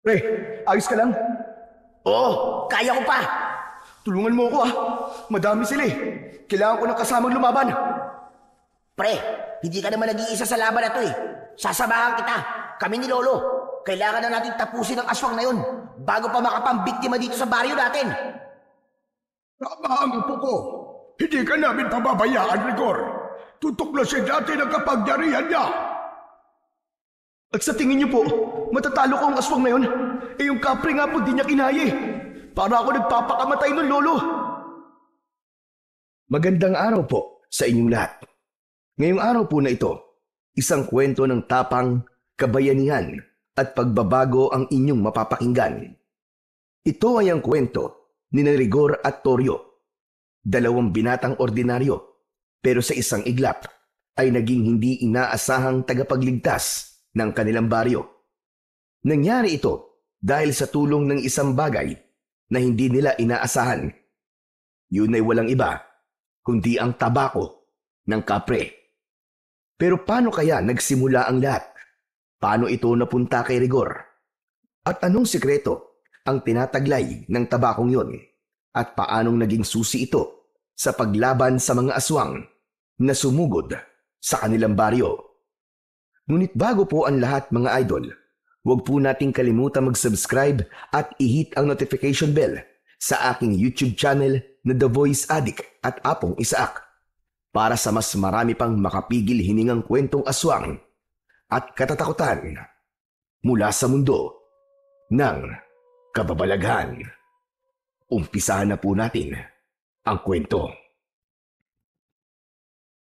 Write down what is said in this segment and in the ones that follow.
Pre, ayos ka lang? Oo, kaya ko pa. Tulungan mo ako ah. Madami sila eh. Kailangan ko ng kasamang lumaban. Pre, hindi ka naman nag-iisa sa laban na to eh. Sasamahan kita. Kami ni Lolo. Kailangan na natin tapusin ang aswang na yun bago pa makapambiktima dito sa baryo natin. Tama ang apo ko. Hindi ka namin pababayaan, Rigor. Tutuklasin natin ang kapangyarihan niya. At sa tingin niyo po, matatalo ko ang aswang na yun? Eh yung kapre nga po di niya kinaya eh. Para ako nagpapakamatay nun, Lolo. Magandang araw po sa inyong lahat. Ngayong araw po na ito, isang kwento ng tapang, kabayanihan at pagbabago ang inyong mapapakinggan. Ito ay ang kwento ni Rigor at Torio, dalawang binatang ordinaryo, pero sa isang iglap ay naging hindi inaasahang tagapagligtas ng kanilang baryo. Nangyari ito dahil sa tulong ng isang bagay na hindi nila inaasahan. Yun ay walang iba kundi ang tabako ng kapre. Pero paano kaya nagsimula ang lahat? Paano ito napunta kay Rigor? At anong sikreto ang tinataglay ng tabakong yun? At paanong naging susi ito sa paglaban sa mga aswang na sumugod sa kanilang baryo? Ngunit bago po ang lahat mga idol, huwag po nating kalimutan mag-subscribe at i-hit ang notification bell sa aking YouTube channel na The Voice Addict at Apong Isaak para sa mas marami pang makapigil hiningang kwentong aswang at katatakutan mula sa mundo ng kababalaghan. Umpisahan na po natin ang kwento.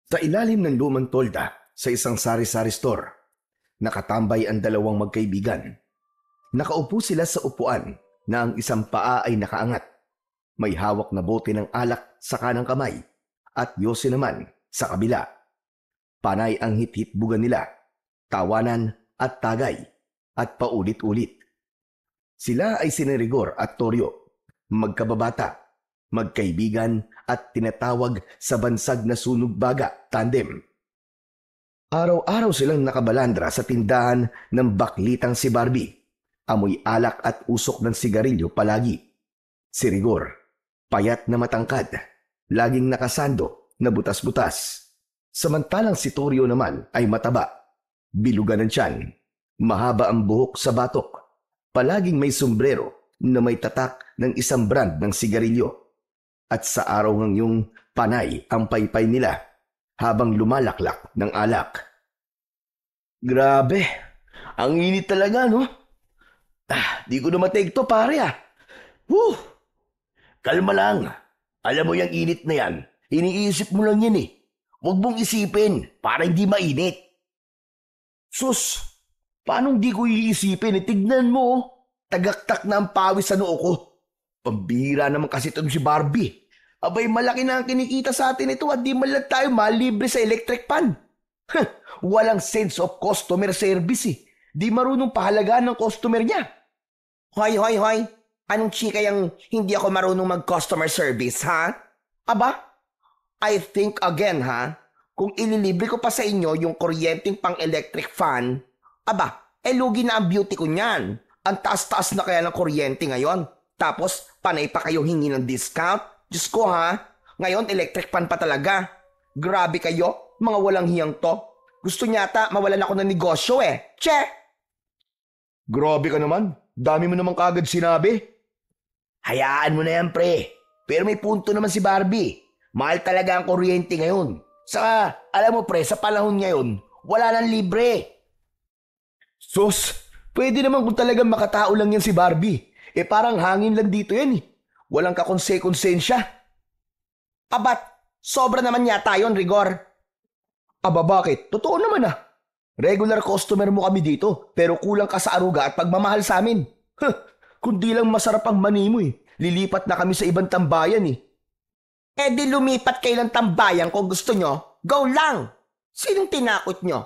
Sa ilalim ng lumang tolda sa isang sari-sari store, nakatambay ang dalawang magkaibigan. Nakaupo sila sa upuan na ang isang paa ay nakaangat. May hawak na bote ng alak sa kanang kamay at yose naman sa kabila. Panay ang hit-hitbugan nila, tawanan at tagay at paulit-ulit. Sila ay sina Rigor at Torio, magkababata, magkaibigan at tinatawag sa bansag na sunog baga tandem. Araw-araw silang nakabalandra sa tindahan ng baklitang si Barbie. Amoy alak at usok ng sigarilyo palagi. Si Rigor, payat na matangkad, laging nakasando na butas-butas. Samantalang si Torio naman ay mataba, bilugan ng tiyan, mahaba ang buhok sa batok, palaging may sombrero na may tatak ng isang brand ng sigarilyo. At sa araw ng yung panay ang paypay nila habang lumalaklak ng alak. Grabe, ang init talaga no? Di ko na matake to pare ah. Whew! Kalma lang. Alam mo yung init na yan, iniisip mo lang yan eh. Huwag mong isipin para hindi mainit. Sus, paano di ko iisipin? Tignan mo, tagaktak na ang pawis sa noo ko. Pambihira naman kasi ito si Barbie. Abay malaki na ang kinikita sa atin ito at di man lang tayo malibre sa electric pan. Walang sense of customer service eh. Di marunong pahalagaan ng customer niya. Hoy, hoy, hoy. Anong chika yung hindi ako marunong mag-customer service, ha? Aba, I think again, ha? Kung ililibre ko pa sa inyo yung kuryenteng pang-electric fan, aba, lugi na ang beauty ko niyan. Ang taas-taas na kaya ng kuryente ngayon. Tapos, panay pa kayo hingi ng discount? Diyos ko, ha? Ngayon, electric fan pa talaga. Grabe kayo, mga walang hiyang to. Gusto niya ata mawalan ako ng negosyo eh. Che! Grabe ka naman, dami mo naman kagad sinabi. Hayaan mo na yan, pre. Pero may punto naman si Barbie. Mahal talaga ang kuryente ngayon. Saka, alam mo pre, sa panahon ngayon, wala nang libre. Sus, pwede naman kung talagang makatao lang yan si Barbie. Parang hangin lang dito yan eh. Walang kakonse-konsensya. Abat, sobra naman yata yun, Rigor. Aba bakit? Totoo naman ah. Regular customer mo kami dito, pero kulang ka sa aruga at pagmamahal sa amin. Kundi lang masarap ang mani mo eh. Lilipat na kami sa ibang tambayan eh. Di lumipat kayo ng tambayan kung gusto nyo. Go lang! Sinong tinakot nyo?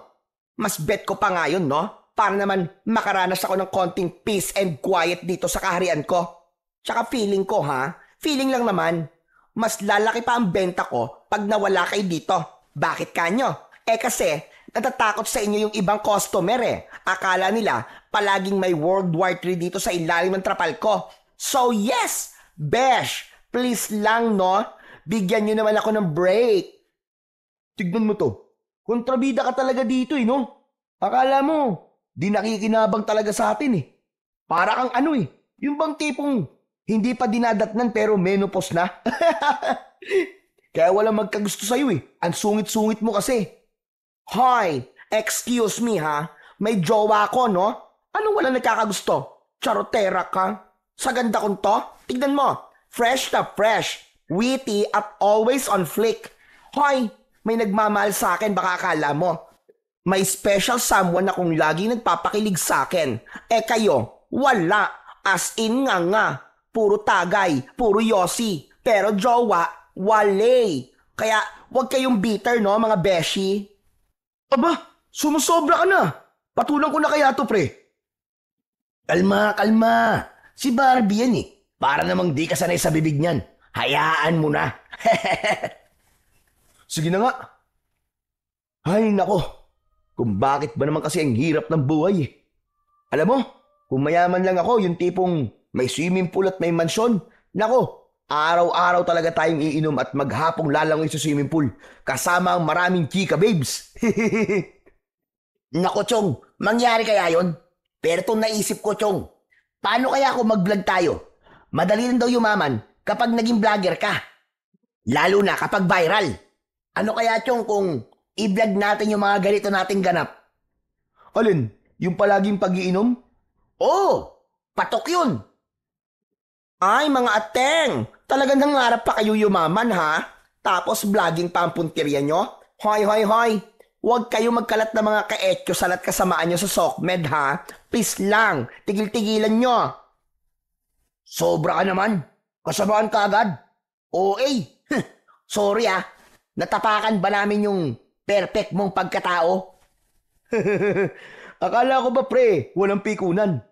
Mas bet ko pa nga yun, no? Para naman makaranas ako ng konting peace and quiet dito sa kaharian ko. Tsaka feeling ko, ha? Feeling lang naman. Mas lalaki pa ang benta ko pag nawala kayo dito. Bakit kanyo? Kasi Natatakot sa inyo yung ibang customer eh. Akala nila palaging may World War III dito sa ilalim ng trapal ko. So yes, besh, please lang no, bigyan nyo naman ako ng break. Tignan mo to. Kontrabida ka talaga dito no? Akala mo, di nakikinabang talaga sa atin eh. Para kang ano eh, yung bang tipong hindi pa dinadatnan pero menopause na. Kaya walang magkagusto sa'yo eh. Ang sungit-sungit mo kasi. Hoy, excuse me ha, may jowa ko no? Anong wala nagkakagusto? Charotera ka? Sa ganda kong to, tignan mo, fresh na fresh, witty at always on flick. Hoy, may nagmamahal sa akin, baka akala mo. May special someone na kung lagi nagpapakilig sa akin. Eh kayo, wala. As in nga. Puro tagay, puro yosi. Pero jowa, wale. Kaya wag kayong bitter no, mga beshi. Aba, sumusobra ka na. Patulang ko na kaya to, pre. Kalma. Si Barbie yan eh. Para namang di ka sanay sa bibig niyan. Hayaan mo na. Sige na nga. Ay, nako. Kung bakit ba naman kasi ang hirap ng buhay eh. Alam mo, kung mayaman lang ako, yung tipong may swimming pool at may mansyon, nako, araw-araw talaga tayong iinom at maghapong lalangoy sa swimming pool kasama ang maraming chika babes. Nako, Chong, mangyari kaya yon? Pero itong naisip ko, Chong, paano kaya kung mag-vlog tayo? Madali rin daw yumaman kapag naging vlogger ka. Lalo na kapag viral. Ano kaya, Chong, kung i-vlog natin yung mga ganito nating ganap? Alin, yung palaging pag-iinom? Oh, patok yun. Ay, mga ateng, talagang nangarap pa kayo yumaman ha? Tapos vlogging pa ang puntirya nyo? Hoy. Huwag kayo magkalat ng mga kaetyo salat kasamaan nyo sa SOCMED ha? Please lang, tigil-tigilan nyo. Sobra ka naman. Kasamaan ka agad. OA. Sorry natapakan ba namin yung perfect mong pagkatao? Akala ko ba pre, walang pikunan.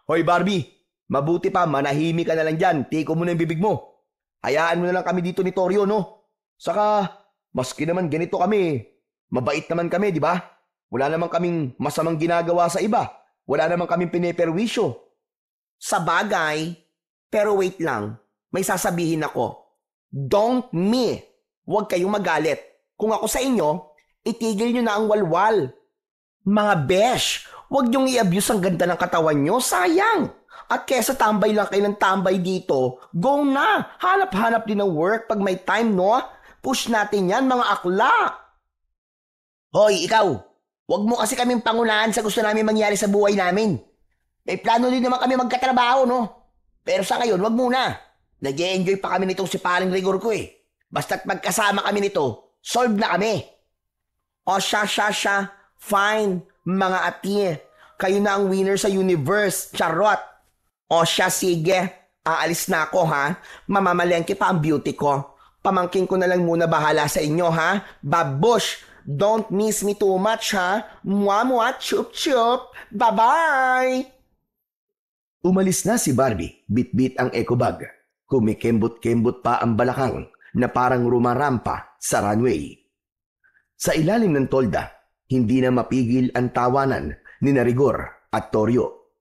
Hoy Barbie, mabuti pa manahimik ka na lang dyan. Tiko mo na yung bibig mo. Hayaan mo na lang kami dito ni Torio no? Saka, maski naman ganito kami, mabait naman kami, di ba? Wala naman kaming masamang ginagawa sa iba. Wala naman kaming pineperwisyo. Sa bagay, pero wait lang, may sasabihin ako. Don't me. Huwag kayong magalit. Kung ako sa inyo, itigil nyo na ang walwal. Mga besh, huwag nyong i-abuse ang ganda ng katawan nyo, sayang. At kesa tambay lang kayo ng tambay dito, go na. Hanap-hanap din ng work pag may time, no? Push natin yan, mga akla. Hoy, ikaw, huwag mo kasi kaming pangunahan sa gusto namin mangyari sa buhay namin. May plano din naman kami magkatrabaho, no? Pero sa ngayon, wag muna. Nag-e-enjoy pa kami nitong si paring rigor ko eh. Basta't magkasama kami nito, solve na kami. O siya. Fine, mga ati. Kayo na ang winner sa universe, charot. O siya, sige. Aalis na ako ha. Mamamalengke pa ang beauty ko. Pamangking ko na lang muna bahala sa inyo ha. Babush, don't miss me too much ha. Mwah, chup chup. Bye-bye. Umalis na si Barbie, bit-bit ang eco bag. Kumikembot-kembot pa ang balakang na parang rumarampa sa runway. Sa ilalim ng tolda, hindi na mapigil ang tawanan ni Narigor at Torio.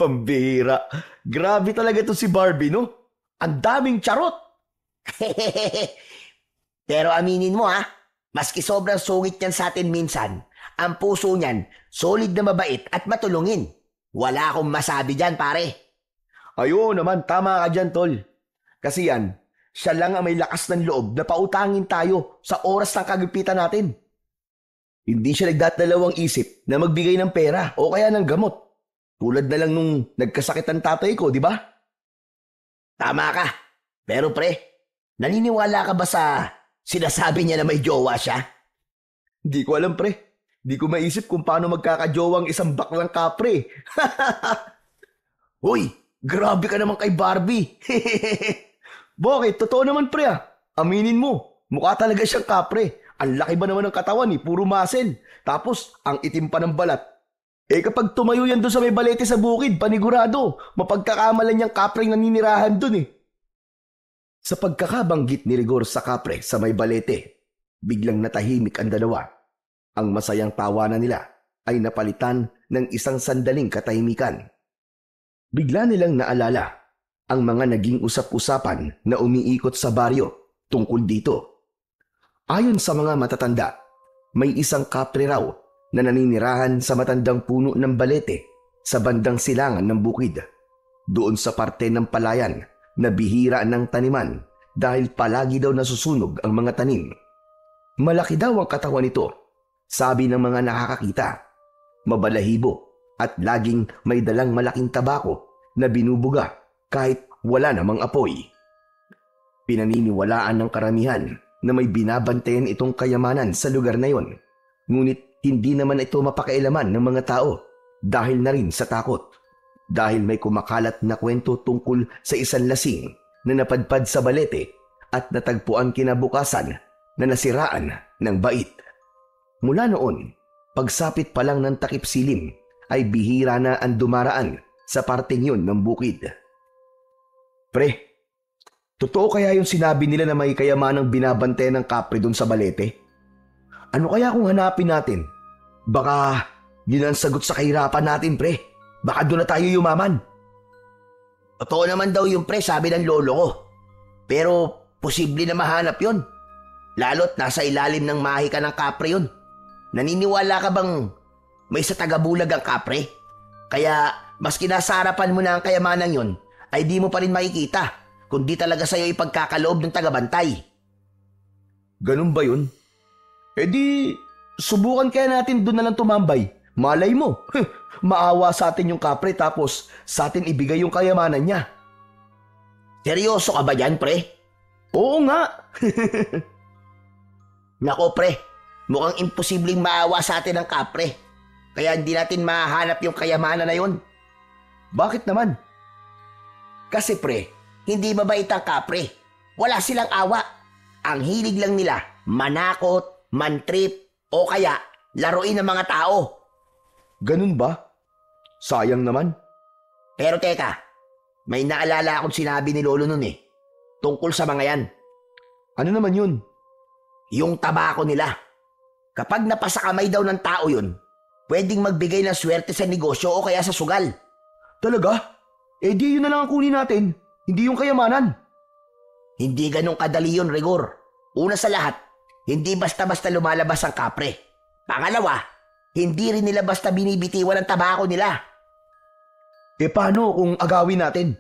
Pambihira. Grabe talaga to si Barbie, no? Ang daming charot. Pero aminin mo maski sobrang sungit yan sa atin minsan, ang puso niyan, solid na mabait at matulungin. Wala akong masabi dyan, pare. Ayo naman, tama ka dyan, tol. Kasi yan, siya lang ang may lakas ng loob na pautangin tayo sa oras ng kagipitan natin. Hindi siya nagdadalawang isip na magbigay ng pera o kaya ng gamot. Tulad na lang nung nagkasakit ang tatay ko, di ba? Tama ka. Pero pre, naniniwala ka ba sa sinasabi niya na may jowa siya? Hindi ko alam, pre. Di ko maisip kung paano magkakajowang isang baklang kapre. Hoy, grabe ka naman kay Barbie. Bakit? Totoo naman pre Aminin mo, mukha talaga siyang kapre. Ang laki ba naman ng katawan puro muscle. Tapos, ang itim pa ng balat. Kapag tumayo yan doon sa may balete sa bukid, panigurado, mapagkakamalan niyang kapreng naninirahan doon Sa pagkakabanggit ni Rigor sa kapre sa may balete, Biglang natahimik ang dalawa. Ang masayang tawanan nila ay napalitan ng isang sandaling katahimikan. Bigla nilang naalala ang mga naging usap-usapan na umiikot sa baryo tungkol dito. Ayon sa mga matatanda, may isang kapre raw na naninirahan sa matandang puno ng balete sa bandang silangan ng bukid. Doon sa parte ng palayan na bihira ng taniman dahil palagi daw nasusunog ang mga tanim. Malaki daw ang katawan nito, sabi ng mga nakakakita. Mabalahibo at laging may dalang malaking tabako na binubuga kahit wala namang apoy. Pinaniniwalaan ng karamihan na may binabantayan itong kayamanan sa lugar na yon. Ngunit hindi naman ito mapakailaman ng mga tao dahil na rin sa takot. Dahil may kumakalat na kwento tungkol sa isang lasing na napadpad sa balete at natagpuan kinabukasan na nasiraan ng bait. Mula noon, pagsapit pa lang ng takip silim ay bihira na ang dumaraan sa parteng yun ng bukid. Pre, totoo kaya yung sinabi nila na may kayamanang binabantayan ng kapre doon sa balete? Ano kaya kung hanapin natin? Baka yun ang sagot sa kahirapan natin, pre. Baka doon na tayo yumaman. Totoo naman daw yung pre, sabi ng lolo ko. Pero posible na mahanap yun. Lalo't nasa ilalim ng mahika ng kapre yun. Naniniwala ka bang may sa tagabulag ang kapre? Kaya maski nasa harapan mo na ang kayamanan yun, ay di mo pa rin makikita kung di talaga sa'yo ipagkakaloob ng tagabantay. Ganun ba yun? E di, subukan kaya natin doon na lang tumambay. Malay mo, maawa sa atin yung kapre tapos sa atin ibigay yung kayamanan niya. Seryoso ka ba dyan, pre? Oo nga. Nako, pre. Mukhang imposibleng maawa sa atin ang kapre. Kaya hindi natin mahanap yung kayamanan na yun. Bakit naman? Kasi pre, hindi mabait ang kapre. Wala silang awa. Ang hilig lang nila, manakot, mantrip, o kaya laruin ng mga tao. Ganun ba? Sayang naman. Pero teka, may naalala akong sinabi ni Lolo nun tungkol sa mga yan. Ano naman yun? Yung tabako nila. Kapag napasa kamay daw ng tao yun, pwedeng magbigay ng swerte sa negosyo o kaya sa sugal. Talaga? Eh di yun na lang ang kunin natin. Hindi yung kayamanan. Hindi ganun kadali yun, Rigor. Una sa lahat, hindi basta-basta lumalabas ang kapre. Pangalawa, hindi rin nila basta binibitiwan ang tabako nila. Eh paano kung agawin natin?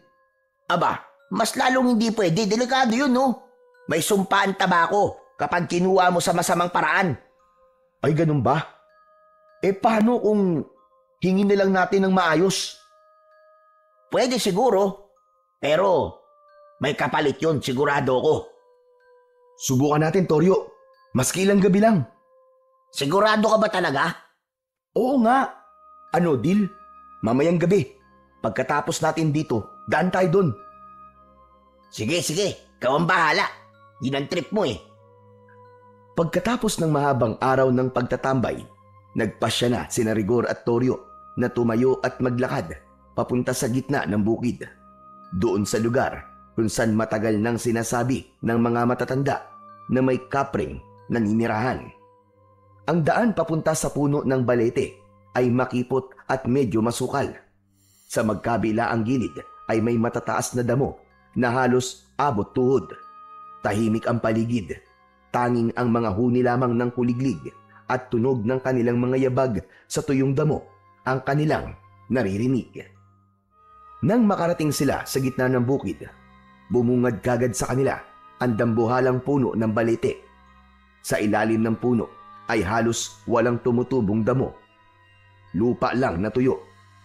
Aba, mas lalong hindi pwede. Delikado yun, no? May sumpa ang tabako kapag kinuha mo sa masamang paraan. Ay ganun ba? Eh paano kung hingin na lang natin ng maayos? Pwede siguro, pero may kapalit yun, sigurado ko. Subukan natin, Toryo. Maski ilang gabi lang. Sigurado ka ba talaga? Oo nga. Ano, deal? Mamayang gabi. Pagkatapos natin dito, daan tayo dun. Sige, ikaw ang bahala. Yun ang trip mo Pagkatapos ng mahabang araw ng pagtatambay, nagpasya na sina Rigor at Toryo na tumayo at maglakad papunta sa gitna ng bukid. Doon sa lugar kung saan matagal nang sinasabi ng mga matatanda na may kapreng naninirahan. Ang daan papunta sa puno ng balete ay makipot at medyo masukal. Sa magkabila ang gilid ay may matataas na damo na halos abot tuhod. Tahimik ang paligid. Tanging ang mga huni lamang ng kuliglig at tunog ng kanilang mga yabag sa tuyong damo ang kanilang naririnig. Nang makarating sila sa gitna ng bukid, bumungad kagad sa kanila ang dambuhalang puno ng balete. Sa ilalim ng puno ay halos walang tumutubong damo. Lupa lang na tuyo,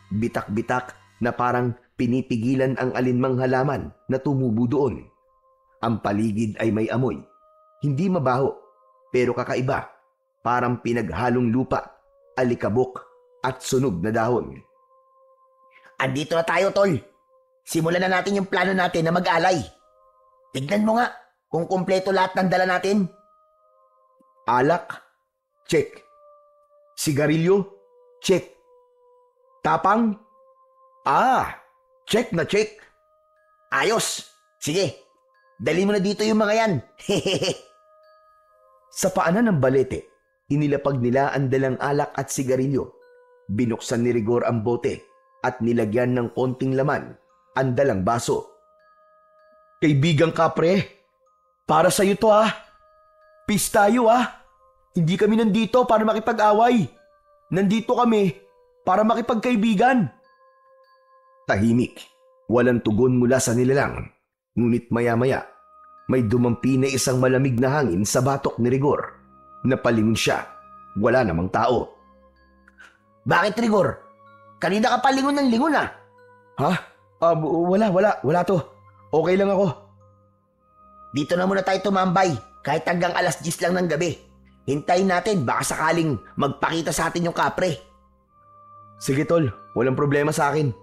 bitak-bitak na parang pinipigilan ang alinmang halaman na tumubo doon. Ang paligid ay may amoy. Hindi mabaho, pero kakaiba. Parang pinaghalong lupa, alikabok at sunog na dahon. Andito na tayo, Tol. Simulan na natin yung plano natin na mag-alay. Tignan mo nga kung kumpleto lahat ng dala natin. Alak? Check. Sigarilyo? Check. Tapang? Check na check. Ayos. Sige, dali mo na dito yung mga yan. Sa paanan ng balete, inilapag nila ang dalang alak at sigarilyo. Binuksan ni Rigor ang bote at nilagyan ng konting laman ang dalang baso. Kaibigang kapre, para sa'yo to ah. Peace tayo ah. Hindi kami nandito para makipag-away. Nandito kami para makipagkaibigan. Tahimik, walang tugon mula sa nilalang. Ngunit maya-maya, may dumampi na isang malamig na hangin sa batok ni Rigor. Napalingon siya. Wala namang tao. Bakit, Rigor? Kanina ka palingon ng lingon ah. Ha? Wala to. Okay lang ako. Dito na muna tayo tumambay kahit hanggang 10:00 lang ng gabi. Hintayin natin baka sakaling magpakita sa atin yung kapre. Sige tol, walang problema sa akin.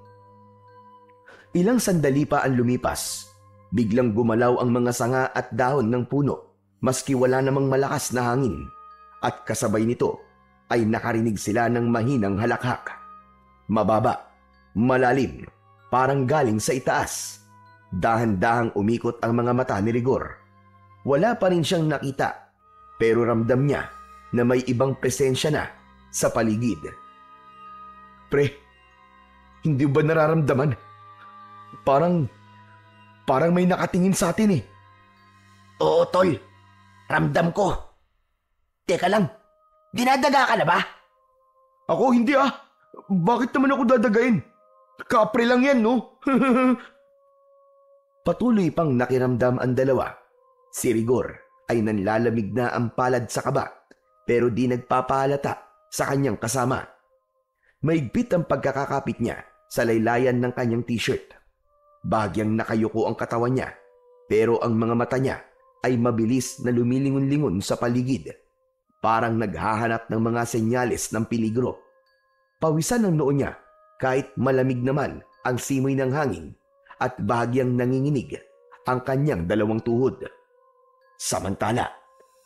Ilang sandali pa ang lumipas. Biglang gumalaw ang mga sanga at dahon ng puno maski wala namang malakas na hangin. At kasabay nito ay nakarinig sila ng mahinang halakhak. Mababa, malalim, parang galing sa itaas. Dahan-dahang umikot ang mga mata ni Rigor. Wala pa rin siyang nakita, pero ramdam niya na may ibang presensya na sa paligid. Pre, hindi ba nararamdaman? Parang may nakatingin sa atin eh. Oo, tol. Ramdam ko. Teka lang, dinadaga ka na ba? Ako hindi ah. Bakit naman ako dadagain? Kapre lang yan, no? Patuloy pang nakiramdam ang dalawa. Si Rigor ay nanlalamig na ang palad sa kaba pero di nagpapahalata sa kanyang kasama. Maigpit ang pagkakakapit niya sa laylayan ng kanyang t-shirt. Bahagyang nakayuko ang katawan niya pero ang mga mata niya ay mabilis na lumilingon-lingon sa paligid. Parang naghahanap ng mga senyales ng peligro. Pawisan ang noo niya kahit malamig naman ang simoy ng hangin at bahagyang nanginginig ang kanyang dalawang tuhod. Samantala,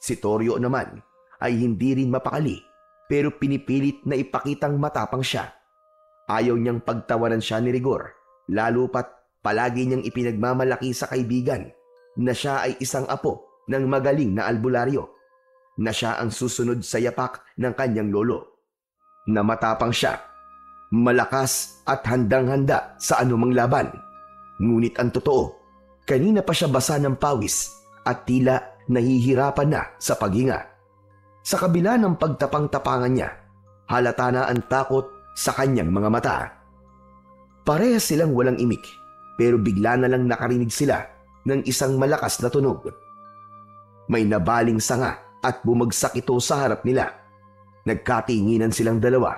si Toryo naman ay hindi rin mapakali pero pinipilit na ipakitang matapang siya. Ayaw niyang pagtawanan siya ni Rigor, lalo pat palagi niyang ipinagmamalaki sa kaibigan na siya ay isang apo ng magaling na albularyo, na siya ang susunod sa yapak ng kanyang lolo. Na matapang siya, malakas at handang-handa sa anumang laban. Ngunit ang totoo, kanina pa siya basa ng pawis at tila nahihirapan na sa paghinga. Sa kabila ng pagtapang-tapangan niya, halata na ang takot sa kanyang mga mata. Parehas silang walang imik, pero bigla na lang nakarinig sila ng isang malakas na tunog. May nabaling sanga at bumagsak ito sa harap nila. Nagkatinginan silang dalawa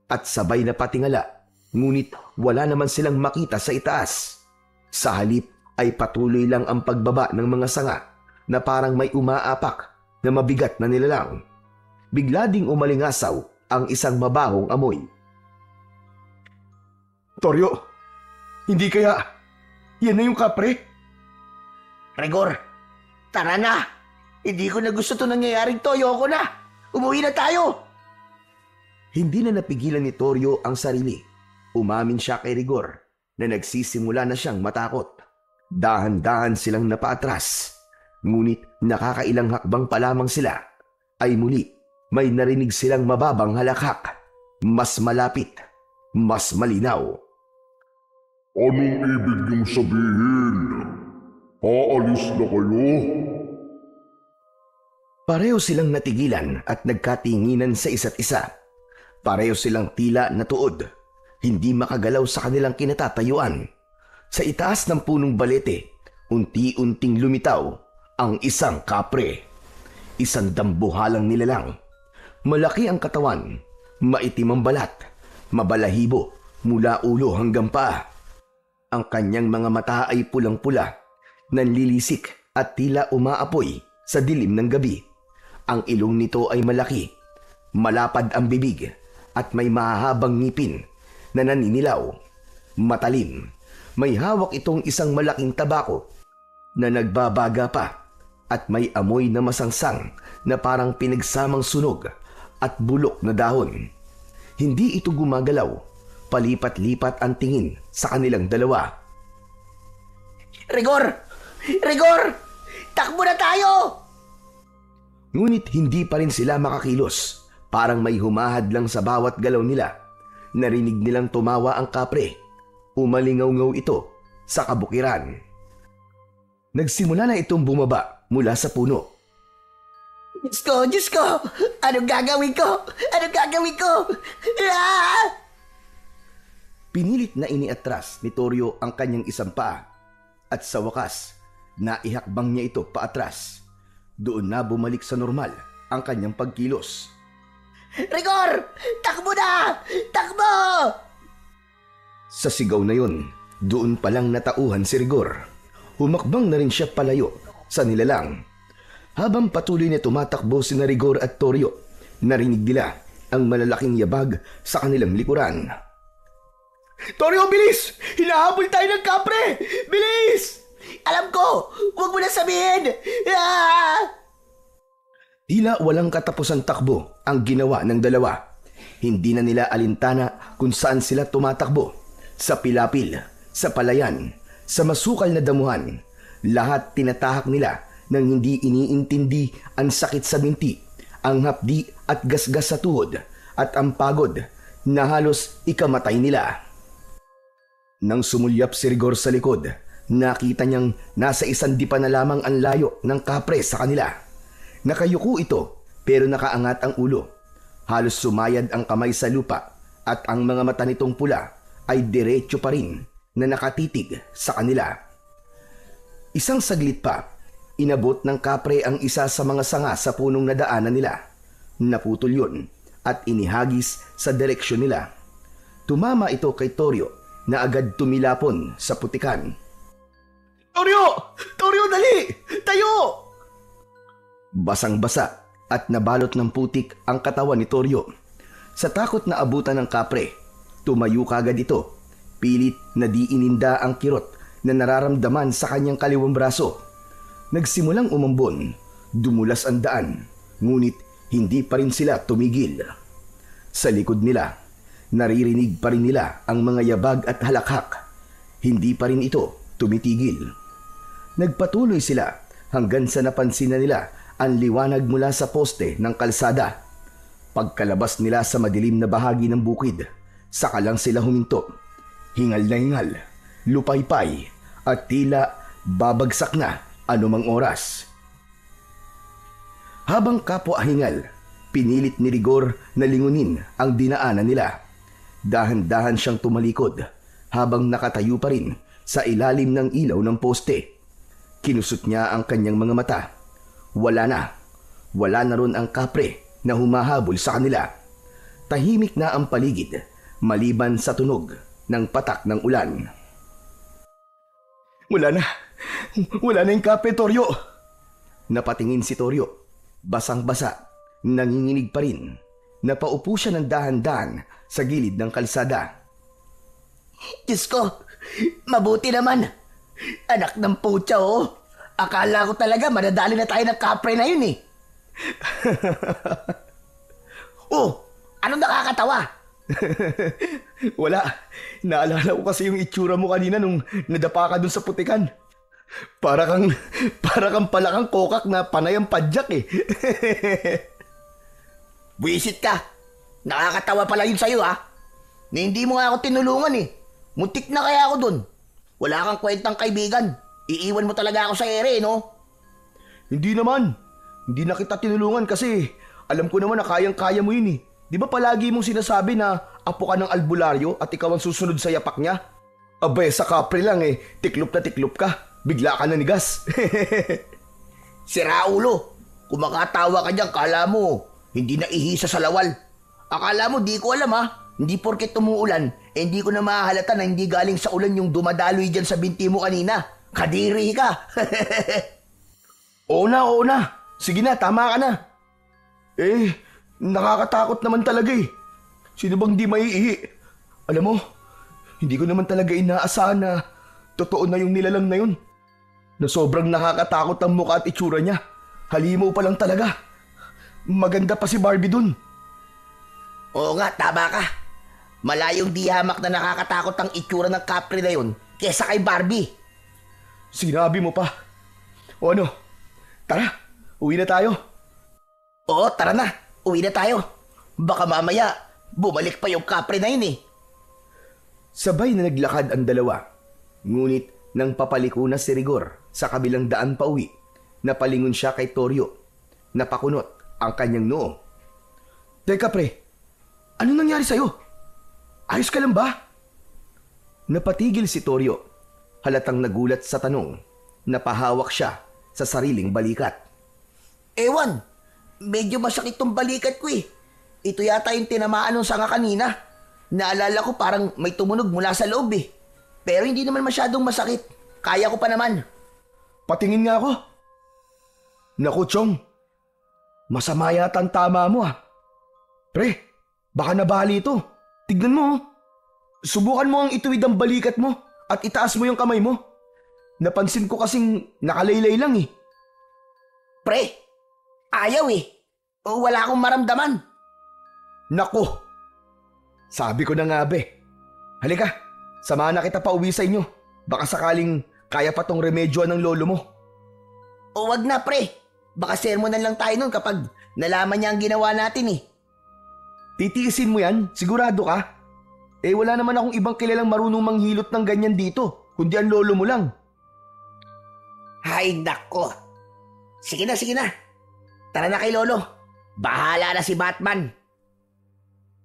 at sabay na patingala, ngunit wala naman silang makita sa itaas. Sa halip ay patuloy lang ang pagbaba ng mga sanga na parang may umaapak na mabigat na nilalang. Bigla ding umalingasaw ang isang mabahong amoy. Toryo, hindi kaya yan na yung kapre? Rigor, tara na. Hindi ko na gusto ito nangyayaring to. Ayoko na. Umuwi na tayo. Hindi na napigilan ni Toryo ang sarili. Umamin siya kay Rigor na nagsisimula na siyang matakot. Dahan-dahan silang napaatras. Ngunit nakakailang hakbang pa lamang sila ay muli may narinig silang mababang halakhak. Mas malapit, mas malinaw. Anong ibig niyong sabihin? Aalis na kayo? Pareho silang natigilan at nagkatinginan sa isa't isa. Pareho silang tila natuod, hindi makagalaw sa kanilang kinatatayuan. Sa itaas ng punong balete, unti-unting lumitaw ang isang kapre. Isang dambuhalang nilalang. Malaki ang katawan, maitim ang balat, mabalahibo mula ulo hanggang paa. Ang kanyang mga mata ay pulang-pula, nanlilisik at tila umaapoy sa dilim ng gabi. Ang ilong nito ay malaki, malapad ang bibig at may mahahabang ngipin na naninilaw. Matalim, may hawak itong isang malaking tabako na nagbabaga pa at may amoy na masangsang na parang pinagsamang sunog at bulok na dahon. Hindi ito gumagalaw, palipat-lipat ang tingin sa kanilang dalawa. Rigor! Rigor! Takbo na tayo! Ngunit hindi pa rin sila makakilos. Parang may humahad lang sa bawat galaw nila. Narinig nilang tumawa ang kapre. Umalingaw-ngaw ito sa kabukiran. Nagsimula na itong bumaba mula sa puno. Diyos ko! Anong gagawin ko? Ah! Pinilit na iniatras ni Toryo ang kanyang isang paa at sa wakas, naihakbang niya ito paatras. Doon na bumalik sa normal ang kanyang pagkilos. Rigor! Takbo na! Takbo! Sa sigaw na yun, doon palang natauhan si Rigor. Humakbang na rin siya palayo sa nilalang. Habang patuloy na tumatakbo si Rigor at Toryo, narinig nila ang malalaking yabag sa kanilang likuran. Toryo, bilis! Hinahabol tayo ng kapre! Bilis! Alam ko! Huwag mo na sabihin! Ah! Tila walang katapusang takbo ang ginawa ng dalawa. Hindi na nila alintana kung saan sila tumatakbo. Sa pilapil, sa palayan, sa masukal na damuhan, lahat tinatahak nila nang hindi iniintindi ang sakit sa binti, ang hapdi at gasgas sa tuhod, at ang pagod na halos ikamatay nila. Nang sumulyap si Rigor sa likod, nakita niyang nasa isang dipa na lamang ang layo ng kapre sa kanila. Nakayuko ito pero nakaangat ang ulo. Halos sumayad ang kamay sa lupa at ang mga mata nitong pula ay diretso pa rin na nakatitig sa kanila. Isang saglit pa, inabot ng kapre ang isa sa mga sanga sa punong nadaanan nila. Naputol yun at inihagis sa direksyon nila. Tumama ito kay Toryo na agad tumilapon sa putikan. Toryo! Toryo, dali! Tayo! Basang-basa at nabalot ng putik ang katawan ni Toryo. Sa takot na abutan ng kapre, tumayo kagad ito. Pilit na di ininda ang kirot na nararamdaman sa kanyang kaliwang braso. Nagsimulang umambon, dumulas ang daan, ngunit hindi pa rin sila tumigil. Sa likod nila, naririnig pa rin nila ang mga yabag at halakhak. Hindi pa rin ito tumitigil. Nagpatuloy sila hanggang sa napansin na nila ang liwanag mula sa poste ng kalsada. Pagkalabas nila sa madilim na bahagi ng bukid, saka lang sila huminto. Hingal na hingal, lupaypay, at tila babagsak na anumang oras. Habang kapwa hingal, pinilit ni Rigor na lingunin ang dinaanan nila. Dahan-dahan siyang tumalikod habang nakatayo pa rin sa ilalim ng ilaw ng poste. Kinusot niya ang kanyang mga mata. Wala na ron ang kapre na humahabol sa kanila. Tahimik na ang paligid maliban sa tunog ng patak ng ulan. Wala na yung kapre, Toryo. Napatingin si Toryo. Basang-basa, nanginginig pa rin. Napaupo siya ng dahan-dahan sa gilid ng kalsada. Diyos ko, mabuti naman. Anak ng putya, oh. Akala ko talaga madadali na tayo ng kapre na yun eh. Oh, anong nakakatawa? Wala. Naalala ko kasi yung itsura mo kanina nung nadapa ka dun sa putikan. Para kang palakang kokak na panay ang padyak eh. Buisit ka. Nakakatawa pala yun sa'yo ha. Na hindi mo nga ako tinulungan eh. Muntik na kaya ako dun. Wala kang kwentang kaibigan. Iiwan mo talaga ako sa ere, no? Hindi naman. Hindi na kita tinulungan kasi alam ko naman na kayang-kaya mo yun eh. Di ba palagi mong sinasabi na apo ka ng albularyo at ikaw ang susunod sa yapak niya? Abay, sa kapre lang eh. Tiklop na tiklop ka. Bigla ka na nigas. Sira ulo. Kung makatawa ka dyan, kala mo hindi na ihisa sa lawal. Akala mo di ko alam ha. Hindi porket tumuulan, hindi ko na mahahalata na hindi galing sa ulan yung dumadaloy dyan sa binti mo kanina. Kadiri ka. Oo na. Sige na, tama ka na. Eh, nakakatakot naman talaga eh. Sino bang di maiihi? Alam mo, hindi ko naman talaga inaasahan na totoo na yung nilalang na yun. Na sobrang nakakatakot ang mukha at itsura niya. Halimaw pa lang talaga. Maganda pa si Barbie dun. Oo nga, tama ka. Malayong di hamak na nakakatakot ang itsura ng kapre na yun kesa kay Barbie. Sinabi mo pa. O ano, tara, uwi na tayo. Oo, tara na. Uwi na tayo. Baka mamaya, bumalik pa yung kapre na yun eh. Sabay na naglakad ang dalawa. Ngunit nang papaliko na si Rigor sa kabilang daan pa uwi, napalingon siya kay Toryo. Napakunot ang kanyang noo. Teka pre, ano nangyari sa'yo? Ayos ka lang ba? Napatigil si Toryo. Halatang nagulat sa tanong. Napahawak siya sa sariling balikat. Ewan, medyo masakit tong balikat ko eh. Ito yata yung tinamaan nung sanga kanina. Naalala ko parang may tumunog mula sa loob eh. Pero hindi naman masyadong masakit. Kaya ko pa naman. Patingin nga ako. Naku, Chong. Masama yata ang tama mo ah. Pre, baka nabali ito. Tignan mo. Subukan mo ang ituwid ang balikat mo at itaas mo yung kamay mo. Napansin ko kasing nakalaylay lang eh. Pre, ayaw eh. Wala akong maramdaman. Naku. Sabi ko na nga be. Halika, samahan na kita pa uwi sa inyo. Baka sakaling kaya pa tong remedyoan ng lolo mo. O wag na pre. Baka sermonan lang tayo nun kapag nalaman niya ang ginawa natin eh. Titiisin mo yan? Sigurado ka? Eh wala naman akong ibang kilalang marunong manghilot ng ganyan dito, kundi ang lolo mo lang. Hay nako. Sige na. Tara na kay lolo. Bahala na si Batman.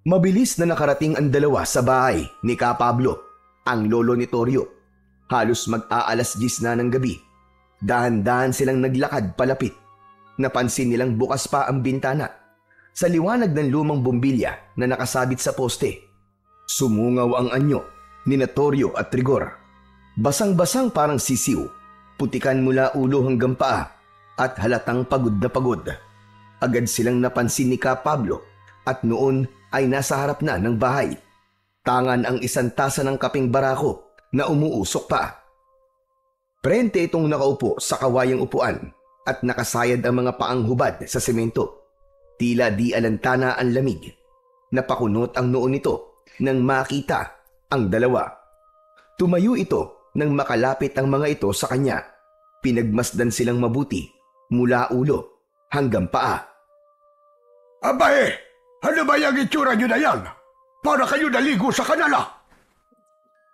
Mabilis na nakarating ang dalawa sa bahay ni Ka Pablo, ang lolo ni Toryo. Halos mag-aalas 10 na ng gabi. Dahan-dahan silang naglakad palapit. Napansin nilang bukas pa ang bintana. Sa liwanag ng lumang bombilya na nakasabit sa poste, sumungaw ang anyo ni Toryo at Rigor. Basang-basang parang sisiw, putikan mula ulo hanggang paa at halatang pagod na pagod. Agad silang napansin ni Ka Pablo at noon ay nasa harap na ng bahay. Tangan ang isang tasa ng kaping barako na umuusok pa. Prente itong nakaupo sa kawayang upuan at nakasayad ang mga paang hubad sa semento. Tila di alantana ang lamig. Napakunot ang noo nito nang makita ang dalawa. Tumayo ito nang makalapit ang mga ito sa kanya. Pinagmasdan silang mabuti mula ulo hanggang paa. Abahe, ano ba yung itsura nyo na yan? Para kayo naligo sa kanala.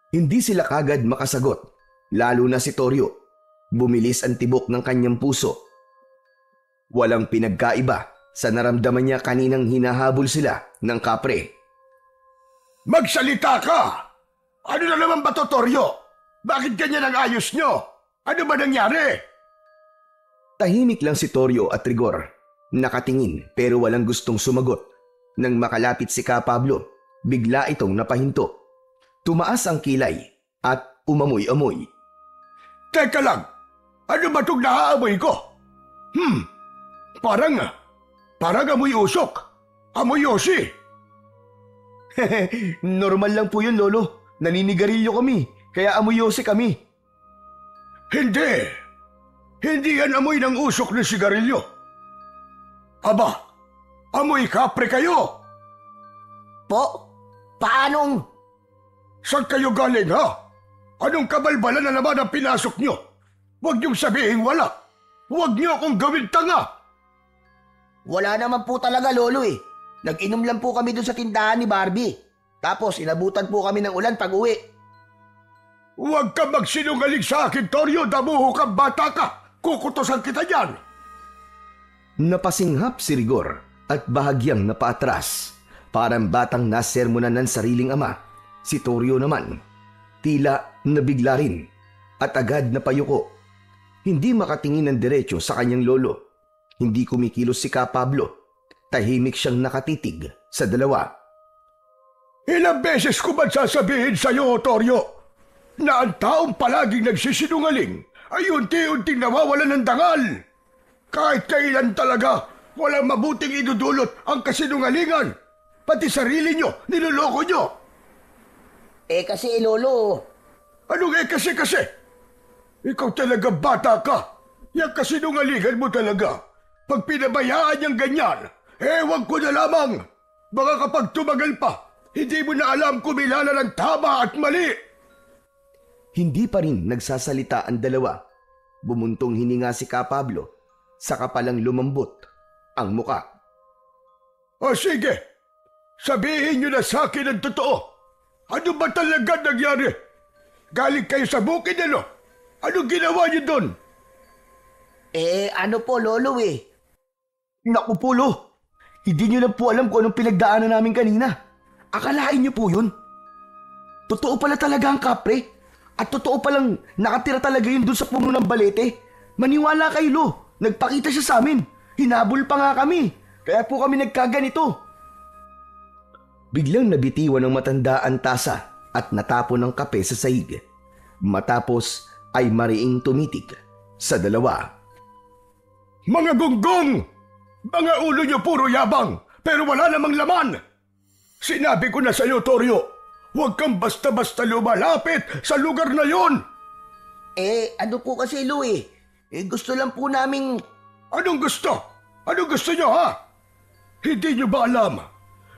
Hindi sila kagad makasagot, lalo na si Toryo. Bumilis ang tibok ng kanyang puso. Walang pinagkaiba sa naramdaman niya kaninang hinahabol sila ng kapre. Magsalita ka! Ano na naman ba to, Toryo? Bakit ganyan ang ayos nyo? Ano ba nangyari? Tahimik lang si Toryo at Rigor. Nakatingin pero walang gustong sumagot. Nang makalapit si Ka Pablo, bigla itong napahinto. Tumaas ang kilay at umamoy-amoy. Teka lang, ano ba itong naaamoy ko? Parang amoy usok. Amoy yosi. Normal lang po yun, Lolo. Naninigarilyo kami, kaya amoy yosi kami. Hindi yan amoy ng usok ng sigarilyo. Aba, amoy kapre kayo. Paanong? Saan kayo galing, ha? Anong kabalbalan na naman ang pinasok nyo? Huwag niyong sabihin wala. Huwag niyo akong gawin tanga. Wala naman po talaga lolo eh. Nag-inom lang po kami dun sa tindahan ni Barbie. Tapos inabutan po kami ng ulan pag uwi. Huwag ka magsinungaling sa akin, Toryo. Damuho kang bata ka. Kukutosan kita dyan. Napasinghap si Rigor at bahagyang napaatras. Parang batang nasermonan ng sariling ama. Si Toryo naman, tila nabigla rin at agad napayuko. Hindi makatingin ng diretso sa kanyang lolo. Hindi kumikilos si Ka Pablo. Tahimik siyang nakatitig sa dalawa. Ilang beses ko ba sasabihin sa'yo, Toryo, na ang taong palaging nagsisinungaling ay unti-unting nawawalan ng dangal. Kahit kailan talaga, walang mabuting idudulot ang kasinungalingan. Pati sarili nyo, niloloko nyo. Kasi lolo. Anong kasi? Ikaw talaga bata ka. Yang kasinungalingan mo talaga. Pag pinabayaan niyang ganyan, ewan ko na lamang. Baka kapag tumagal pa, hindi mo na alam kumilala ng tama at mali. Hindi pa rin nagsasalita ang dalawa. Bumuntong hininga si Ka Pablo, saka palang lumambot ang muka. O sige, sabihin niyo na sa akin ang totoo. Ano ba talaga nangyari? Galing kayo sa bukid, ano? Anong ginawa niyo doon? Ano po, Lolo eh. Naku po, Lo. Hindi niyo lang po alam kung anong pinagdaanan namin kanina. Akalain niyo po yun. Totoo pala talaga ang kapre. At totoo palang nakatira talaga yun doon sa puno ng balete. Maniwala kayo, Lo. Nagpakita siya sa amin. Hinabol pa nga kami. Kaya po kami nagkaganito. Biglang nabitiwan ng matanda ang tasa at natapon ng kape sa sahig. Matapos ay mariing tumitig sa dalawa. Mga gunggong! Mga ulo niyo puro yabang, pero wala namang laman! Sinabi ko na sa iyo, Toryo, huwag kang basta-basta lumalapit sa lugar na yon! Ano po kasi, Lo eh. Gusto lang po naming... Anong gusto? Anong gusto niyo, ha? Hindi niyo ba alam